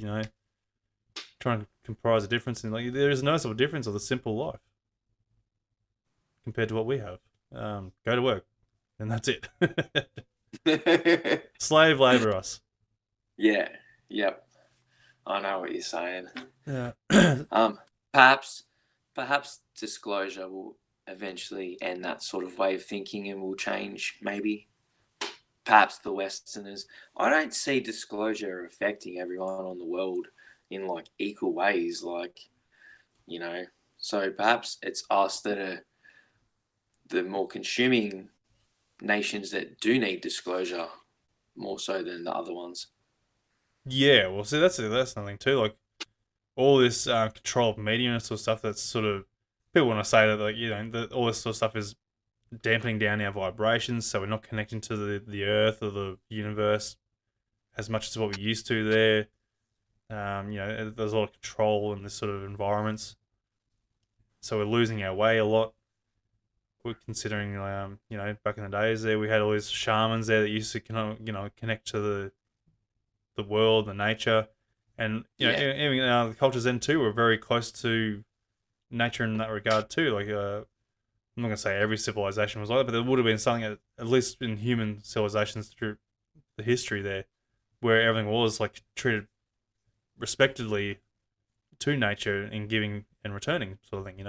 Trying to comprise a difference in like there is a noticeable difference of the simple life compared to what we have. Go to work, and that's it. Slave labor us. yeah, yep. I know what you're saying. Yeah. Um, perhaps, perhaps disclosure will eventually end that sort of way of thinking and will change. Maybe, perhaps the Westerners. I don't see disclosure affecting everyone on the world in like equal ways. Like you know, so perhaps it's us that are the more consuming nations that do need disclosure more so than the other ones. Yeah, well, see, that's something too. Like all this control of media and sort of stuff. That's sort of people want to say that like all this sort of stuff is dampening down our vibrations, so we're not connecting to the Earth or the universe as much as what we used to there. There's a lot of control in this sort of environments, so we're losing our way a lot. We're considering, back in the days there, we had all these shamans there that used to, connect to the world, the nature, and Yeah, even the cultures then too were very close to nature in that regard too. Like, I'm not gonna say every civilization was like that, but there would have been something at least in human civilizations through the history there, where everything was like treated respectfully to nature in giving and returning sort of thing.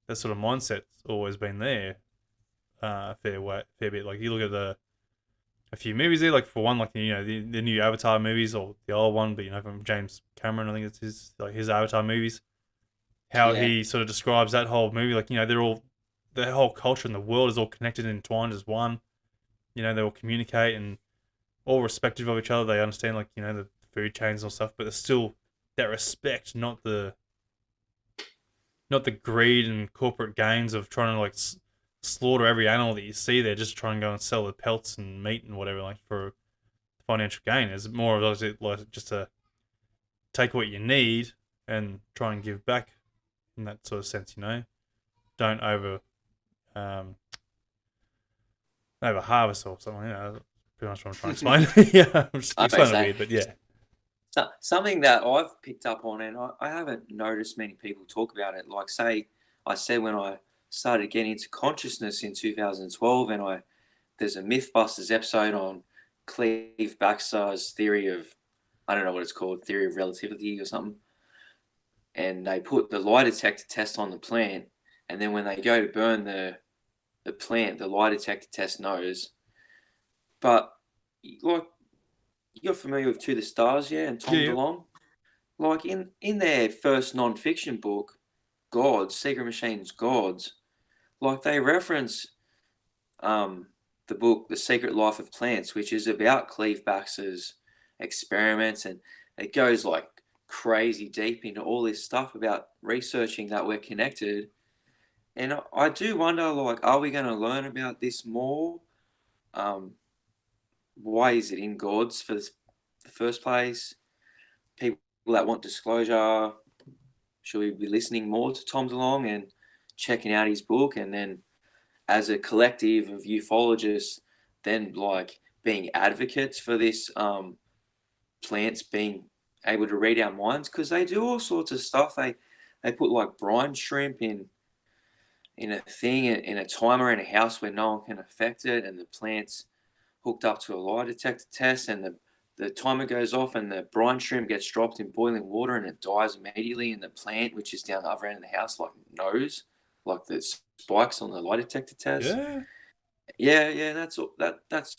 That sort of mindset's always been there. Fair bit. Like you look at a few movies there, like for one, like the new Avatar movies or the old one, but from James Cameron, I think it's his Avatar movies. How yeah, he sort of describes that whole movie, like they're all the whole culture and the world is all connected and entwined as one. They all communicate and all respective of each other. They understand like the food chains and stuff, but there's still that respect, not the greed and corporate gains of trying to like slaughter every animal that you see there, just try and go and sell the pelts and meat and whatever, like for financial gain. It's more of like just to take what you need and try and give back in that sort of sense. Don't um, over harvest or something. Pretty much what I'm trying to explain. Yeah, I'm just I know, explaining it say weird, but yeah. something that I've picked up on, and I haven't noticed many people talk about it. Like, say, I said when I started getting into consciousness in 2012, and there's a MythBusters episode on Cleve Baxter's theory of, I don't know what it's called, theory of relativity or something. And they put the lie detector test on the plant, and then when they go to burn the plant, the lie detector test knows. But like, you're familiar with To the Stars, yeah, and Yeah, Tom yeah. DeLonge? Like in their first non-fiction book, Gods, Secret Machines, Gods, like they reference um, the book The Secret Life of Plants, which is about Cleve Baxter's experiments, and it goes like crazy deep into all this stuff about researching that we're connected. And I do wonder, like, are we going to learn about this more? Um, why is it in Gods for the first place? People that want disclosure, should we be listening more to Tom DeLonge and checking out his book? And then as a collective of ufologists, then like being advocates for this plants being able to read our minds, because they do all sorts of stuff. They put like brine shrimp in a thing in a timer in a house where no one can affect it, and the plants hooked up to a lie detector test, and the timer goes off, and the brine shrimp gets dropped in boiling water, and it dies immediately. And the plant, which is down the other end of the house, like knows, like the spikes on the lie detector test. Yeah. Yeah, that's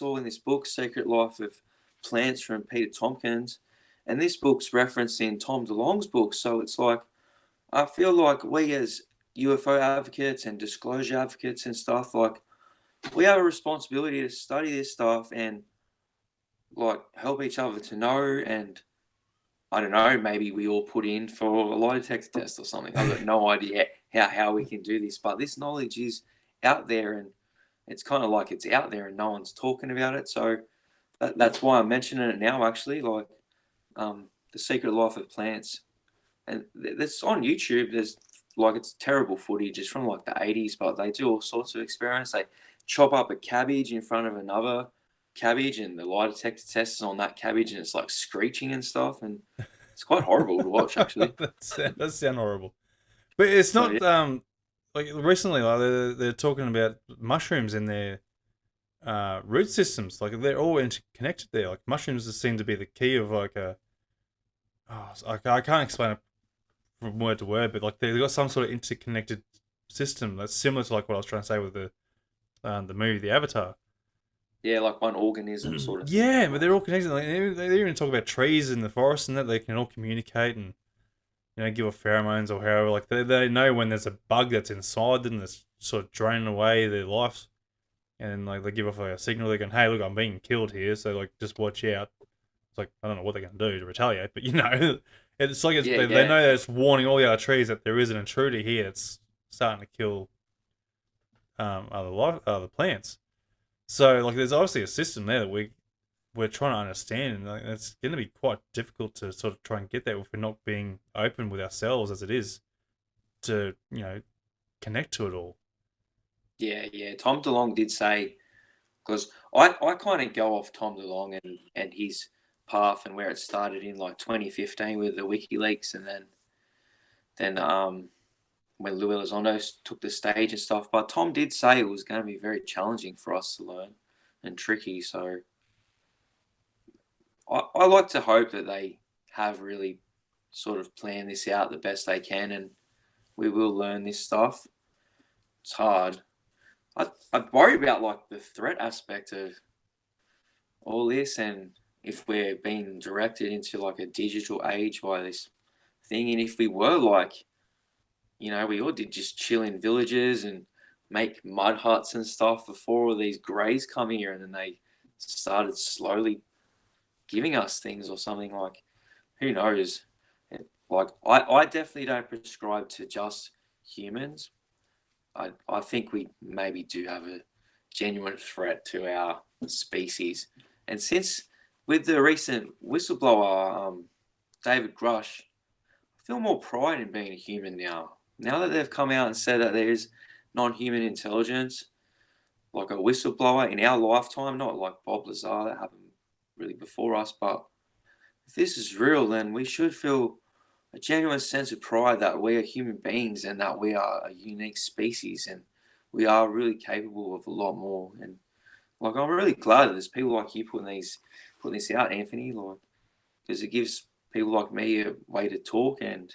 all in this book, Secret Life of Plants from Peter Tompkins, and this book's referenced in Tom DeLonge's book. So it's like I feel like we as UFO advocates and disclosure advocates and stuff, like we have a responsibility to study this stuff and like help each other to know. And I don't know, maybe we all put in for a lie detector test or something. I've got no idea how we can do this, but this knowledge is out there, and it's kind of like it's out there and no one's talking about it. So that's why I'm mentioning it now, actually. Like The Secret Life of Plants, and that's on YouTube. There's like it's terrible footage. It's from like the 80s, but they do all sorts of experiments. They chop up a cabbage in front of another cabbage, and the lie detector tests on that cabbage, and it's like screeching and stuff, and it's quite horrible to watch, actually. That sound horrible. But it's So yeah, not like recently, like they're talking about mushrooms in their root systems. Like they're all interconnected there. Like mushrooms seem to be the key of like a. Oh, I can't explain it from word to word, but like they've got some sort of interconnected system that's similar to like what I was trying to say with the movie The Avatar. yeah, like one organism sort of thing. Yeah, but they're all connected. Like, they even talk about trees in the forest and that they can all communicate and give off pheromones or however. Like they know when there's a bug that's inside them that's sort of draining away their life, and like they give off like a signal. They're going, "Hey, look, I'm being killed here, so like just watch out." It's like I don't know what they're going to do to retaliate, but it's like Yeah, they yeah, know that it's warning all the other trees that there is an intruder here that's starting to kill other plants. So like there's obviously a system there that we're trying to understand, and like, it's going to be quite difficult to sort of try and get there if we're not being open with ourselves as it is to connect to it all. yeah. Tom DeLonge did say, because I kind of go off Tom DeLonge and his path and where it started in like 2015 with the WikiLeaks, and then when Lou Elizondo took the stage and stuff. But Tom did say it was going to be very challenging for us to learn and tricky. So I like to hope that they have really sort of planned this out the best they can, and we will learn this stuff. It's hard. I worry about like the threat aspect of all this, and if we're being directed into like a digital age by this thing, and if we were like, we all did just chill in villages and make mud huts and stuff before all these greys come here, and then they started slowly giving us things or something. Like, who knows? Like, I definitely don't prescribe to just humans. I think we maybe do have a genuine threat to our species. And since with the recent whistleblower, David Grush, I feel more pride in being a human now. Now that they've come out and said that there is non-human intelligence, like a whistleblower in our lifetime, not like Bob Lazar that happened really before us, but if this is real, then we should feel a genuine sense of pride that we are human beings and that we are a unique species and we are really capable of a lot more. And like, I'm really glad that there's people like you putting this out, Anthony, like, because it gives people like me a way to talk. And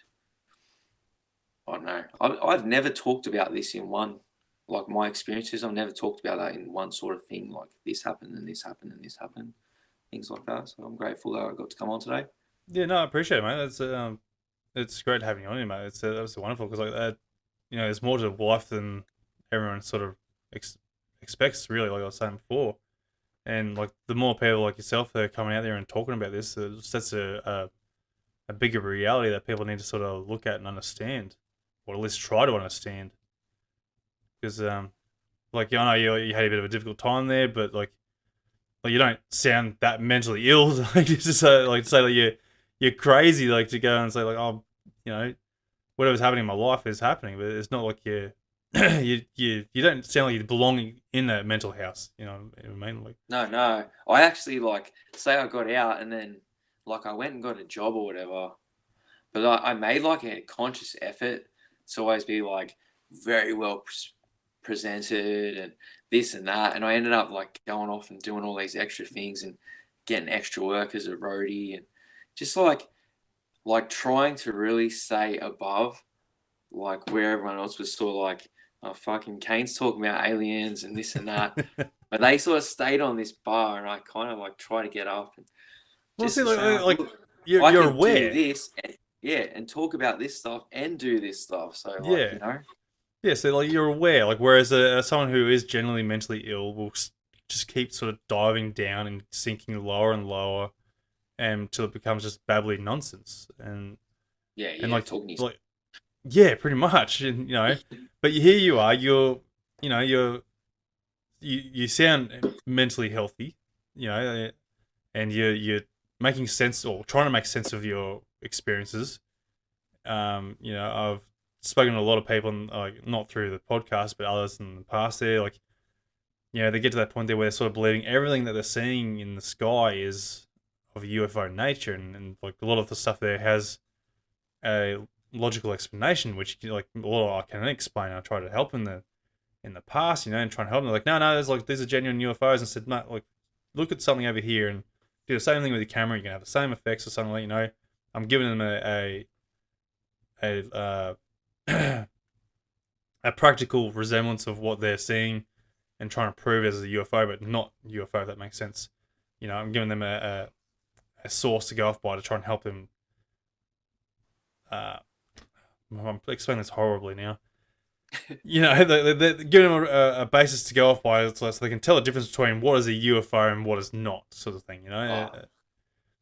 I don't know, I've never talked about this in one, like my experiences. I've never talked about that in one sort of thing, like this happened and this happened and this happened, things like that. So I'm grateful that I got to come on today. Yeah, no, I appreciate it, mate. It's great having you on here, mate. It's that's wonderful because like there's more to life than everyone sort of expects, really. Like I was saying before, and like the more people like yourself that are coming out there and talking about this, that's a bigger reality that people need to sort of look at and understand, or at least try to understand. Because like I know you had a bit of a difficult time there, but like you don't sound that mentally ill. Like just to say that you're crazy, like to go and say like, oh, whatever's happening in my life is happening, but it's not like you you don't sound like you belong in a mental house. You know what I mean? Like, No. I actually like say I got out and then like I went and got a job or whatever. But I made like a conscious effort to always be like very well presented and this and that. And I ended up like going off and doing all these extra things and getting extra work as a roadie and just like trying to really stay above like where everyone else was sort of like, oh, fucking Kane's talking about aliens and this and that. But they sort of stayed on this bar, and I kind of like try to get up and well, just see, to say, oh, like look, I you're can do aware, this, and, yeah, and talk about this stuff and do this stuff. So, like, yeah, yeah. So like you're aware, like whereas someone who is generally mentally ill will just keep sort of diving down and sinking lower and lower, until it becomes just babbling nonsense and talking. like yeah, pretty much, and but here you are, you sound mentally healthy, and you're making sense or trying to make sense of your experiences. I've spoken to a lot of people, like not through the podcast, but others in the past. There, like, they get to that point there where they're sort of believing everything that they're seeing in the sky is of a UFO nature, and like a lot of the stuff there has a logical explanation, which like a lot I can explain. I try to help in the past, and try and help them. Like, no, there's like these are genuine UFOs, and said, no, like look at something over here and do the same thing with your camera. You can have the same effects or something. Like, I'm giving them a a practical resemblance of what they're seeing and trying to prove it as a UFO, but not UFO. If that makes sense. I'm giving them a source to go off by to try and help them. I'm explaining this horribly now. They're giving them a basis to go off by so they can tell the difference between what is a UFO and what is not, sort of thing.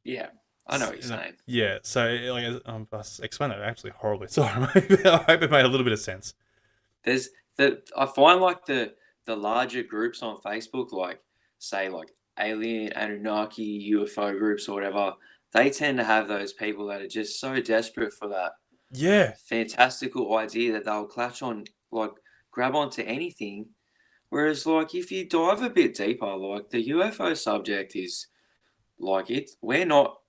Yeah, I know what you're saying. Yeah, so like I explained that actually horribly. Sorry, I hope it made a little bit of sense. I find like the larger groups on Facebook, like say like alien, Anunnaki, UFO groups or whatever, they tend to have those people that are just so desperate for that fantastical idea that they'll clutch on, like grab onto anything. Whereas like if you dive a bit deeper, like the UFO subject is like we're not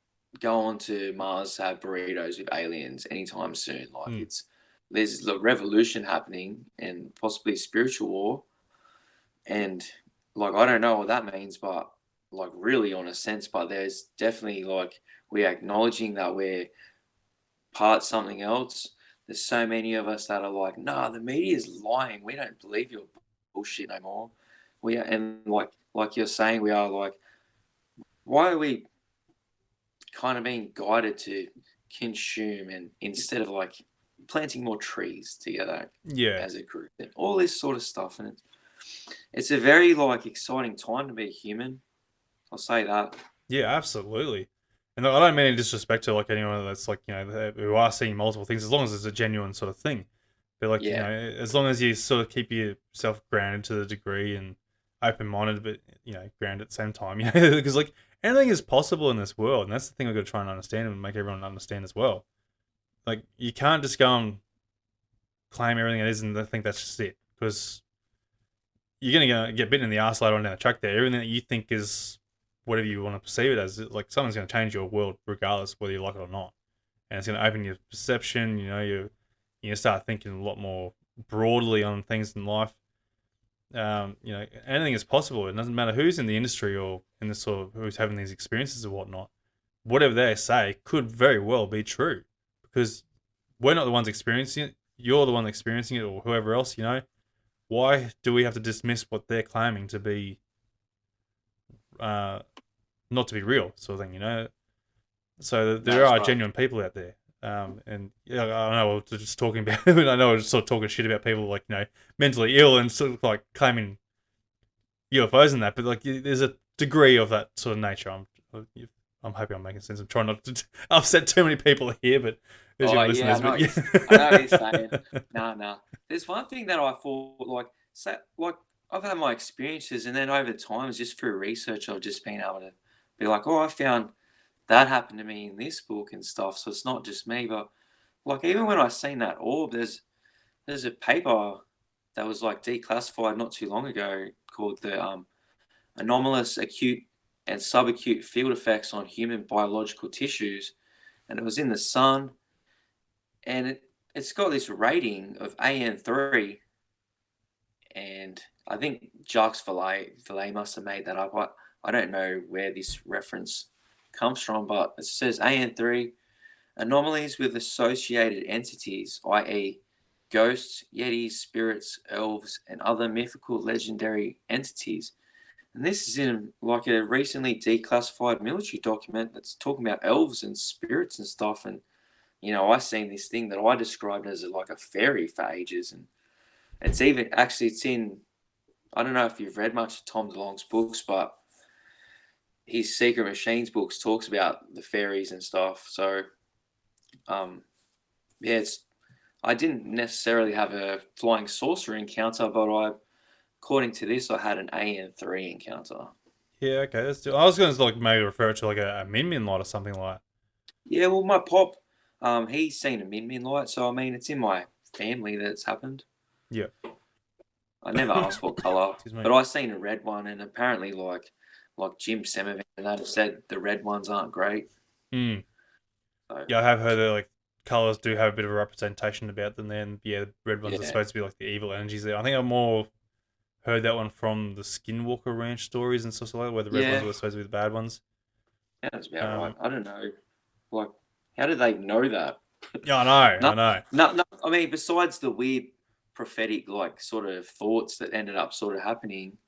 going to Mars to have burritos with aliens anytime soon. Like there's the revolution happening and possibly spiritual war. And like I don't know what that means, but like really on a sense, but there's definitely like we're acknowledging that we're part something else. There's so many of us that are like, nah, the media is lying. We don't believe your bullshit no more. We are, and like you're saying, we are like, why are we kind of being guided to consume and instead of like planting more trees together as a group and all this sort of stuff? And it's a very like exciting time to be a human. I'll say that. Yeah, absolutely. And I don't mean any disrespect to like anyone that's like who are seeing multiple things, as long as it's a genuine sort of thing. They're like, Yeah. as long as you sort of keep yourself grounded to the degree and open-minded, but grounded at the same time, because like anything is possible in this world, and that's the thing I've got to try and understand and make everyone understand as well. Like you can't just go and claim everything it is and think that's just it, because you're gonna get bitten in the ass later on down the track. There, everything that you think is whatever you want to perceive it as, like someone's gonna change your world regardless whether you like it or not, and it's gonna open your perception. You start thinking a lot more broadly on things in life. Anything is possible. It doesn't matter who's in the industry or in the sort of who's having these experiences or whatnot. Whatever they say could very well be true, because we're not the ones experiencing it. You're the one experiencing it, or whoever else. Why do we have to dismiss what they're claiming to be, not to be real, sort of thing? So there That's are right. genuine people out there. And yeah, I know we're just talking about. I know we're just sort of talking shit about people like mentally ill and sort of like claiming UFOs and that, but like there's a degree of that sort of nature. I'm hoping I'm making sense. I'm trying not to upset too many people here, but there's your Oh yeah, listeners. I know. But I know what you're saying. yeah, Nah, nah. There's one thing that I thought, like I've had my experiences, and then over time, just through research, I've just been able to be like, oh, I found that happened to me in this book and stuff. So it's not just me, but like even when I seen that orb, there's a paper that was like declassified not too long ago called the anomalous acute and subacute field effects on human biological tissues, and it was in the Sun, and it's got this rating of AN3, and I think Jacques Vallée must have made that up. I don't know where this reference comes from, but it says AN3 anomalies with associated entities, i.e., ghosts, yetis, spirits, elves, and other mythical legendary entities. And this is in like a recently declassified military document that's talking about elves and spirits and stuff. And I seen this thing that I described as like a fairy for ages, and it's in. I don't know if you've read much of Tom DeLonge's books, but his Secret Machines books talks about the fairies and stuff. So, yeah, I didn't necessarily have a flying saucer encounter, but according to this, I had an AN3 encounter. okay. I was going to like maybe refer it to like a Min Min light or something like that. Yeah, well, my pop, he's seen a Min Min light, so I mean, it's in my family that it's happened. Yeah. I never asked what color, Excuse me. but I seen a red one, and apparently, like Jim Semivan and that have said the red ones aren't great. Mm. So Yeah, I have heard that like colors do have a bit of a representation about them. Then yeah, the red ones are yeah, supposed to be like the evil energies there. I think I more heard that one from the Skinwalker Ranch stories and stuff like that, where the red ones yeah, were supposed to be the bad ones. that's about right. Um, I don't know, like, how do they know that? yeah, I No, know. no, no. I mean, besides the weird prophetic, like, sort of thoughts that ended up sort of happening,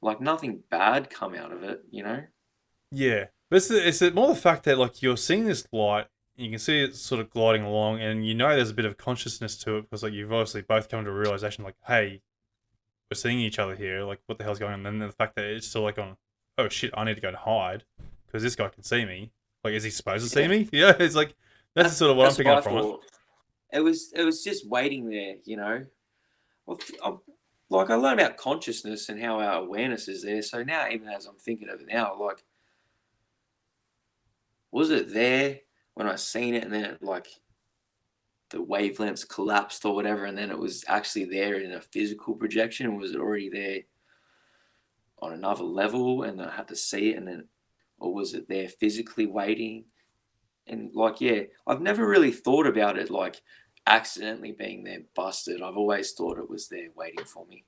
like nothing bad come out of it. Yeah, but it's more the fact that like you're seeing this light, you can see it sort of gliding along, and there's a bit of consciousness to it because like you've obviously both come to a realization like, hey, we're seeing each other here. Like, what the hell's going on? And then the fact that it's still like on, oh shit, I need to go and hide because this guy can see me. Like, is he supposed to see Yeah, me? Yeah, it's like that's sort of what I'm that's picking what I up from it. thought. It was just waiting there. Well, like I learned about consciousness and how our awareness is there. So now, even as I'm thinking of it now, like, was it there when I seen it, and then like the wavelengths collapsed or whatever, and then it was actually there in a physical projection? Was it already there on another level, and I had to see it, and then, or was it there physically waiting? And like, yeah, I've never really thought about it like accidentally being there busted. I've always thought it was there waiting for me.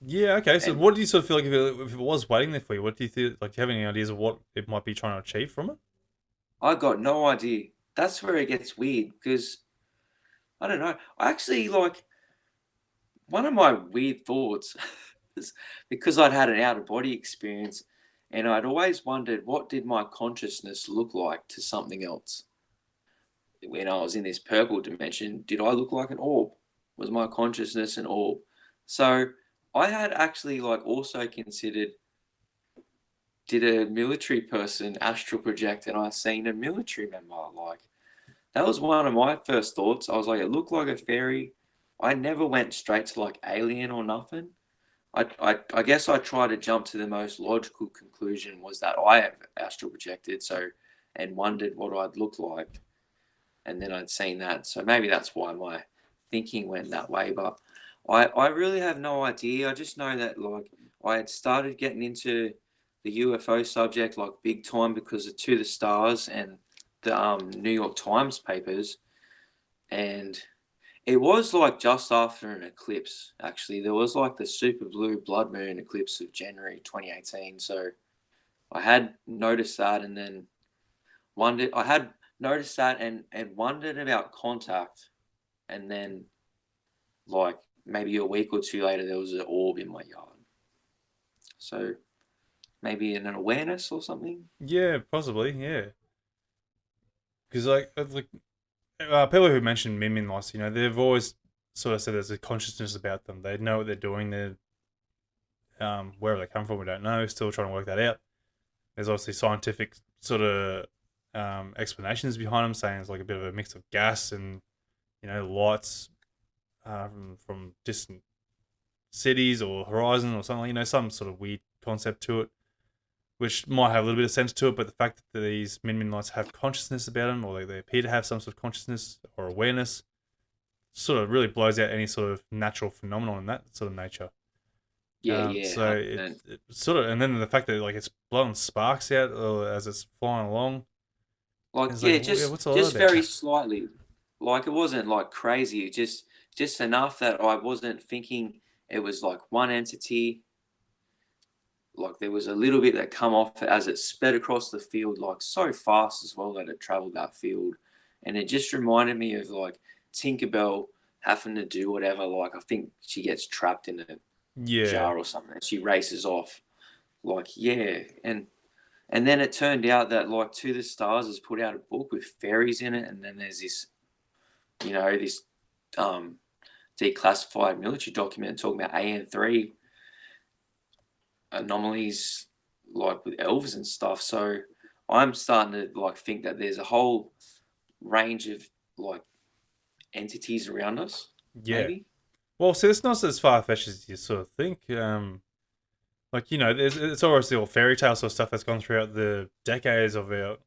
Yeah, okay. So, And what do you sort of feel like if it was waiting there for you? What do you think? Like, do you have any ideas of what it might be trying to achieve from it? I got no idea. That's where it gets weird because I don't know. I actually like one of my weird thoughts is because I'd had an out of body experience, and I'd always wondered what did my consciousness look like to something else. When I was in this purple dimension, did I look like an orb? Was my consciousness an orb? So I had actually like also considered, did a military person astral project and I seen a military member? Like, That was one of my first thoughts. I was like, it looked like a fairy. I never went straight to like alien or nothing. I guess I tried to jump to the most logical conclusion was that I have astral projected, so and wondered what I'd look like, and then I'd seen that. So maybe that's why my thinking went that way. But I really have no idea. I just know that like I had started getting into the UFO subject like big time because of To the Stars and the New York Times papers, and it was like just after an eclipse. Actually, there was like the super blue blood moon eclipse of January 2018. So I had noticed that, and then wondered. I had noticed that and wondered about contact, and then like maybe a week or two later, there was an orb in my yard. So maybe an awareness or something. Yeah, possibly. Yeah, because people who mention Mimin loss, they've always sort of said there's a consciousness about them. They know what they're doing. They're wherever they come from, we don't know. Still trying to work that out. There's obviously scientific sort of explanations behind them, saying it's like a bit of a mix of gas and lights from distant cities or horizon or something. Some sort of weird concept to it, which might have a little bit of sense to it. But the fact that these Min lights have consciousness about them, or they appear to have some sort of consciousness or awareness, sort of really blows out any sort of natural phenomenon in that sort of nature. Yeah, yeah, So 100%. it sort of, and then the fact that like it's blowing sparks out as it's flying along, Like it's like, yeah, well, yeah, what's all that just about? very slightly. Like it wasn't like crazy. Just enough that I wasn't thinking it was like one entity. Like there was a little bit that come off as it sped across the field, like so fast as well that it traveled that field, and it just reminded me of like Tinkerbell having to do whatever. Like I think she gets trapped in a Yeah, jar or something, and she races off. Like yeah, and then it turned out that like To the Stars has put out a book with fairies in it, and then there's this, this um, declassified military document talking about AN3 anomalies, like with elves and stuff. So I'm starting to like think that there's a whole range of like entities around us, yeah. maybe. Well, see, it's not as far fetched as you sort of think. It's obviously all fairy tale sort of stuff that's gone throughout the decades of our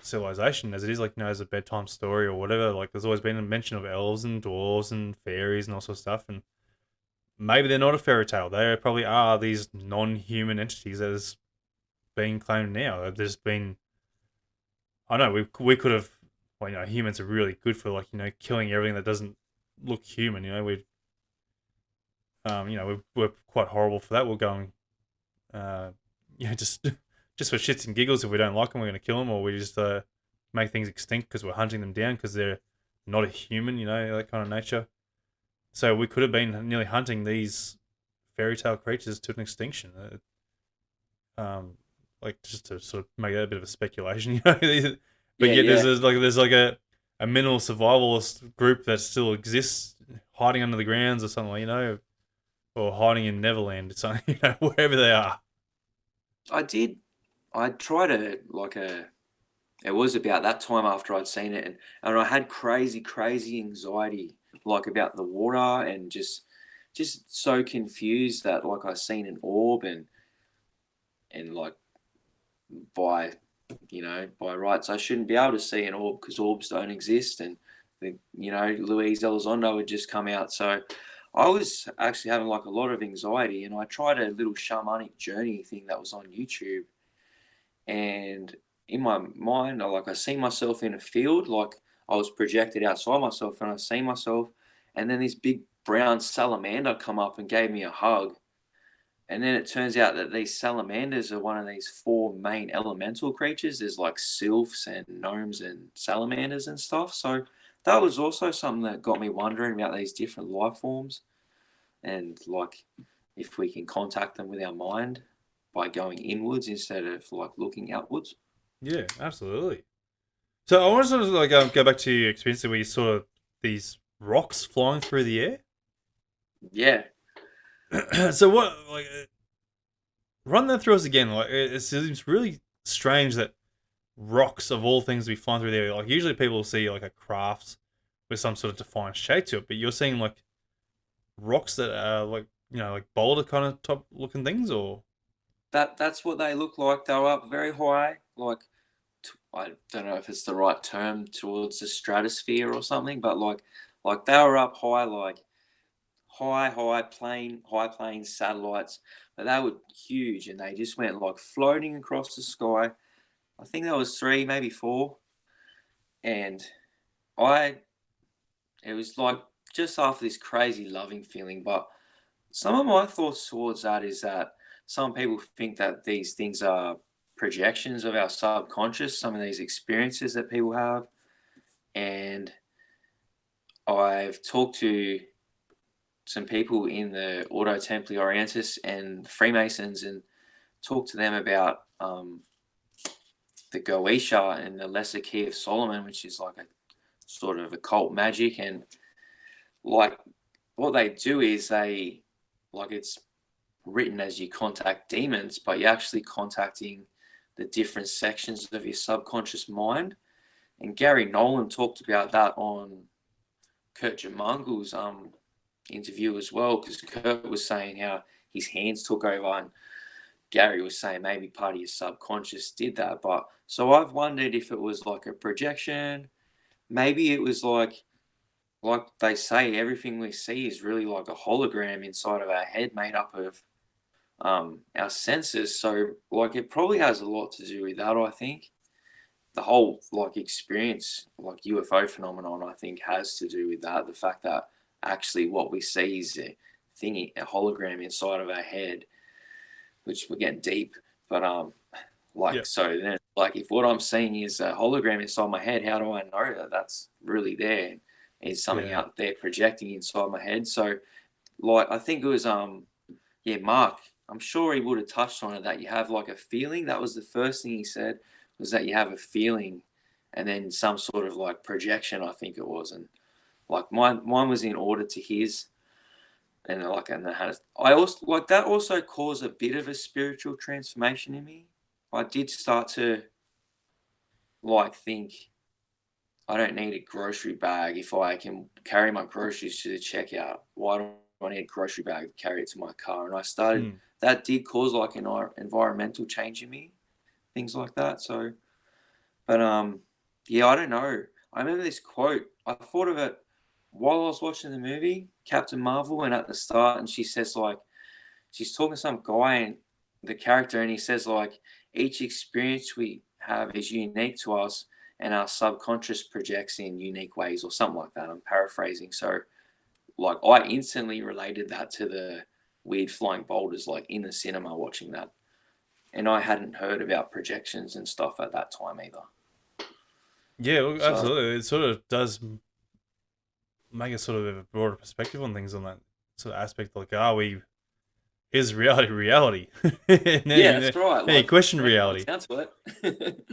civilization, as it is like as a bedtime story or whatever. Like, there's always been a mention of elves and dwarves and fairies and all sorts of stuff, and maybe they're not a fairy tale. They probably are these non-human entities that is being claimed now. They've just been, I don't know, we could have, well, humans are really good for like killing everything that doesn't look human. We're quite horrible for that. We're going, uh, just just for shits and giggles. If we don't like them, we're going to kill them, or we just make things extinct because we're hunting them down because they're not a human. That kind of nature. So we could have been nearly hunting these fairy tale creatures to an extinction. Like just to sort of make that a bit of a speculation, but Yeah, yet there's yeah. a minimal survivalist group that still exists, hiding under the grounds or something, or hiding in Neverland or something, wherever they are. I did. I tried to It was about that time after I'd seen it, and I had crazy, crazy anxiety, like about the water, and just so confused that like I seen an orb, and like by by rights I shouldn't be able to see an orb because orbs don't exist, and Luis Elizondo had just come out, so I was actually having like a lot of anxiety, and I tried a little shamanic journey thing that was on YouTube, and in my mind, I see myself in a field, like I was projected outside myself, and I see myself, and then this big brown salamander come up and gave me a hug, and then it turns out that these salamanders are one of these four main elemental creatures. There's like sylphs and gnomes and salamanders and stuff. So that was also something that got me wondering about these different life forms, and like if we can contact them with our mind by going inwards instead of like looking outwards. Yeah, absolutely. So I want to sort of like go back to your experience where you saw these rocks flying through the Yeah. air. So what, like, run that through us again. Like, it seems really strange that rocks of all things to be flying through there. Like usually people see like a craft with some sort of defined shape to it, but you're seeing like rocks that are like like boulder kind of top looking things, or That's what they look like. They were up very high, like I don't know if it's the right term, towards the stratosphere or something, but like they were up high, like high plane satellites, but they were huge and they just went like floating across the sky. I think there was three, maybe four, and I it was like just after this crazy loving feeling. But some of my thoughts towards that is that some people think that these things are projections of our subconscious, some of these experiences that people have. And I've talked to some people in the Ordo Templi Orientis and Freemasons and talked to them about the Goetia and the Lesser Key of Solomon, which is like a sort of occult magic. And like what they do is it's written as you contact demons, but you're actually contacting the different sections of your subconscious mind. And Gary Nolan talked about that on Kurt Jamungel's interview as well, because Kurt was saying how his hands took over, and Gary was saying maybe part of your subconscious did that. But so I've wondered if it was like a projection. Maybe it was like they say, everything we see is really like a hologram inside of our head made up of our senses. So like it probably has a lot to do with that, I think. The whole like experience, like UFO phenomenon, I think has to do with that. The fact that actually what we see is a thingy, a hologram inside of our head, which we're getting deep. But yeah, so then like if what I'm seeing is a hologram inside my head, how do I know that that's really there? Is something yeah, out there projecting inside my head? So like I think it was yeah, Mark, I'm sure he would have touched on it, that you have like a feeling. That was the first thing he said, was that you have a feeling, and then some sort of like projection, I think it was. And like mine was in order to his, and I also like that also caused a bit of a spiritual transformation in me. I did start to like think I don't need a grocery bag if I can carry my groceries to the checkout. Why do I need a grocery bag to carry it to my car? And I started, mm. that did cause like an environmental change in me, things like that. So, but yeah, I don't know. I remember this quote. I thought of it while I was watching the movie Captain Marvel, and at the start, and she says like she's talking to some guy and the character, and he says like each experience we have is unique to us, and our subconscious projects in unique ways, or something like that. I'm paraphrasing. So like I instantly related that to the weird flying boulders, like in the cinema watching that, and I hadn't heard about projections and stuff at that time either. Yeah, look, So absolutely. It sort of does make a sort of a broader perspective on things on that sort of aspect. Like, are we is reality reality? And yeah, that's right. then you Like question when it comes reality. down to it.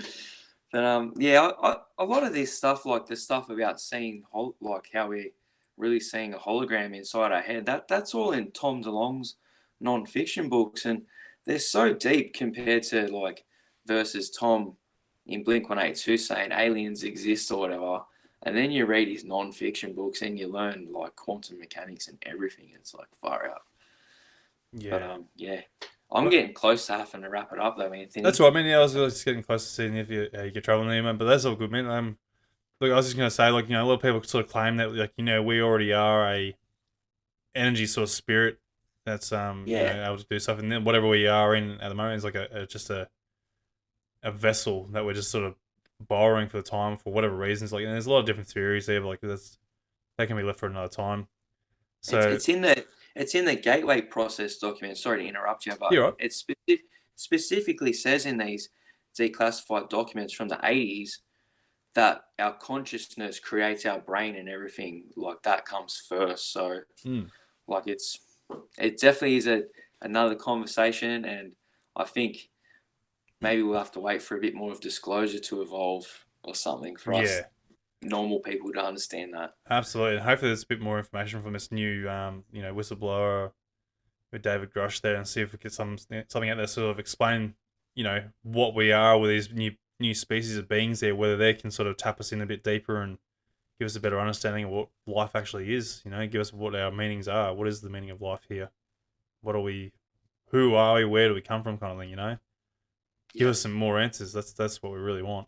But yeah, a lot of this stuff, like the stuff about seeing like how we're really seeing a hologram inside our head, that's all in Tom DeLonge's non-fiction books, and they're so deep compared to like versus Tom in Blink-182 saying aliens exist or whatever. And then you read his non-fiction books and you learn like quantum mechanics and everything. It's like far out. But Yeah. yeah, I'm But getting close to having to wrap it up though, that's Anthony. what I mean. Yeah, I was just getting close to seeing if you get traveling there, man. But that's all good, man. Look, I was just gonna say, like, a lot of people sort of claim that, like, we already are a energy sort of spirit that's Yeah, able to do stuff, and then whatever we are in at the moment is like just a vessel that we're just sort of borrowing for the time for whatever reasons. Like, and there's a lot of different theories there, but like that can be left for another time. it's So it's in the it's in the gateway process document. Sorry to interrupt you, but you're right. it specifically says in these declassified documents from the 80s that our consciousness creates our brain, and everything like that comes first. So Mm. like it definitely is another conversation, and I think maybe we'll have to wait for a bit more of disclosure to evolve or something for us Yeah, normal people to understand that. absolutely. And hopefully, there's a bit more information from this new whistleblower with David Grush there, and see if we get something out there sort of explain what we are with these new species of beings there, whether they can sort of tap us in a bit deeper and give us a better understanding of what life actually is, give us what our meanings are. What is the meaning of life here? What are we? Who are we? Where do we come from? Kind of thing, Give us some more answers. That's what we really want.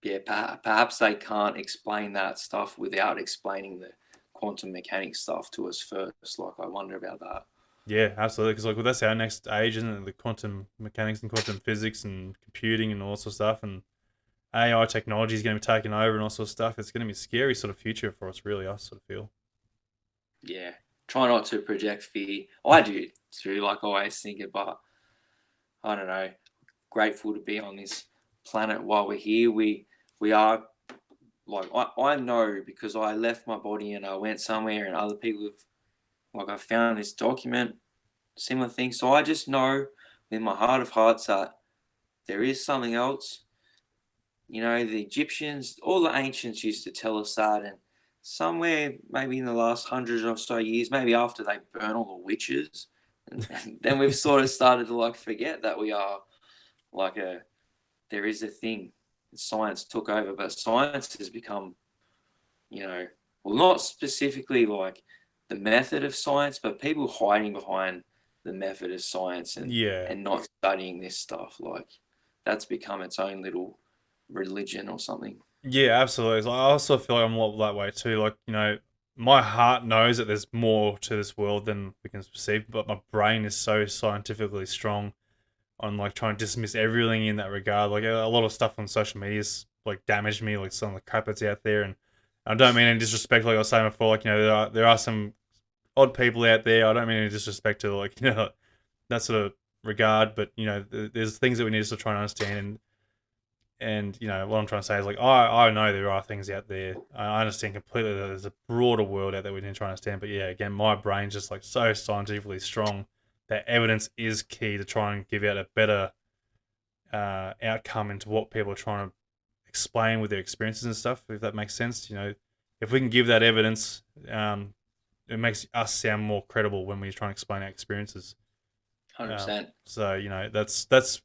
Yeah, perhaps they can't explain that stuff without explaining the quantum mechanics stuff to us first. Like, I wonder about that. Yeah, absolutely. Because that's our next age, isn't it? The quantum mechanics and quantum physics and computing and all sorts of stuff, and AI technology is going to be taking over and all sorts of stuff. It's going to be a scary sort of future for us, really. I sort of feel. Yeah, try not to project fear. I do too. Like, I always think it, but I don't know. Grateful to be on this planet while we're here. We are, like, I know because I left my body and I went somewhere, and other people have, like, I found this document, similar thing. So I just know in my heart of hearts that there is something else. The Egyptians, all the ancients used to tell us that, and somewhere maybe in the last 100 or so years, maybe after they burn all the witches, and then we've sort of started to, like, forget that we are like there is a thing. Science took over, but science has become, well, not specifically like the method of science, but people hiding behind the method of science and not studying this stuff. Like, that's become its own little religion or something. Yeah, absolutely. I also feel like I'm a lot that way too. Like, my heart knows that there's more to this world than we can perceive, but my brain is so scientifically strong on, like, trying to dismiss everything in that regard. Like, a lot of stuff on social media's, like, damaged me, like some of the crap that's out there. And I don't mean any disrespect, like I was saying before. Like, there are some odd people out there. I don't mean any disrespect to, like, that sort of regard. But there's things that we need to try and understand. And what I'm trying to say is, like, I know there are things out there. I understand completely that there's a broader world out there we need to try and understand. But yeah, again, my brain's just, like, so scientifically strong that evidence is key to try and give out a better outcome into what people are trying to explain with their experiences and stuff, if that makes sense. If we can give that evidence, it makes us sound more credible when we try and explain our experiences. 100%. So, that's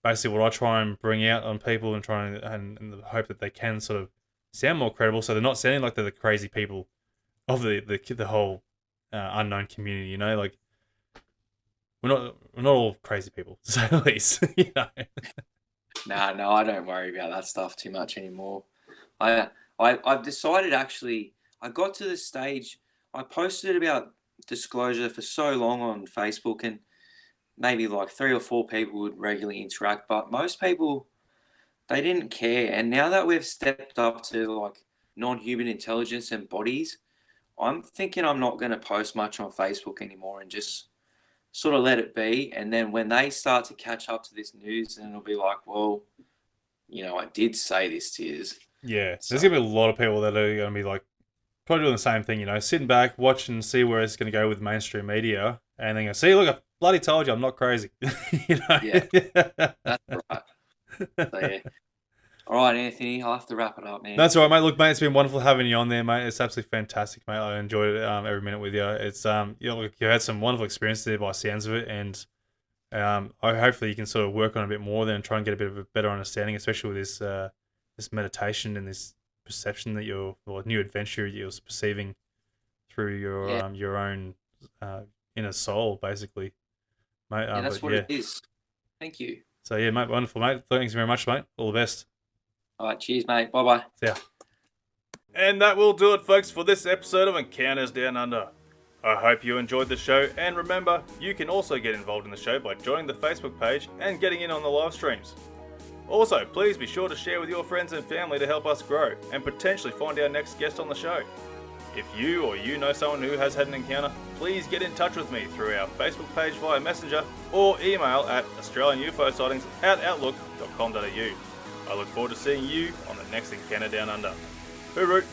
basically what I try and bring out on people, and try and hope that they can sort of sound more credible, so they're not sounding like they're the crazy people of the whole unknown community. Like, we're not all crazy people, to say the least. No, I don't worry about that stuff too much anymore. I've decided, actually, I got to the stage. I posted about disclosure for so long on Facebook, and maybe like 3 or 4 people would regularly interact, but most people, they didn't care. And now that we've stepped up to, like, non-human intelligence and bodies, I'm thinking I'm not going to post much on Facebook anymore and just sort of let it be. And then when they start to catch up to this news, then it'll be like, well, I did say this to you. Yeah, there's going to be a lot of people that are going to be, like, probably doing the same thing, sitting back, watching and see where it's going to go with mainstream media, and then go, see, look, I bloody told you I'm not crazy. Yeah, that's right. So, yeah. All right, Anthony, I'll have to wrap it up, man. That's all right, mate. Look, mate, it's been wonderful having you on there, mate. It's absolutely fantastic, mate. I enjoyed it every minute with you. It's look, you had some wonderful experiences there by the sounds of it, and hopefully you can sort of work on it a bit more, then try and get a bit of a better understanding, especially with this meditation and this perception that new adventure you're perceiving through your own inner soul, basically, mate. Yeah, that's what it is. Thank you. So yeah, mate, wonderful, mate. Thanks very much, mate. All the best. All right, cheers, mate. Bye-bye. See ya. And that will do it, folks, for this episode of Encounters Down Under. I hope you enjoyed the show, and remember, you can also get involved in the show by joining the Facebook page and getting in on the live streams. Also, please be sure to share with your friends and family to help us grow and potentially find our next guest on the show. If you or you know someone who has had an encounter, please get in touch with me through our Facebook page via Messenger or email at australianufosighting@outlook.com.au. I look forward to seeing you on the next Encounter Down Under. Hooroo!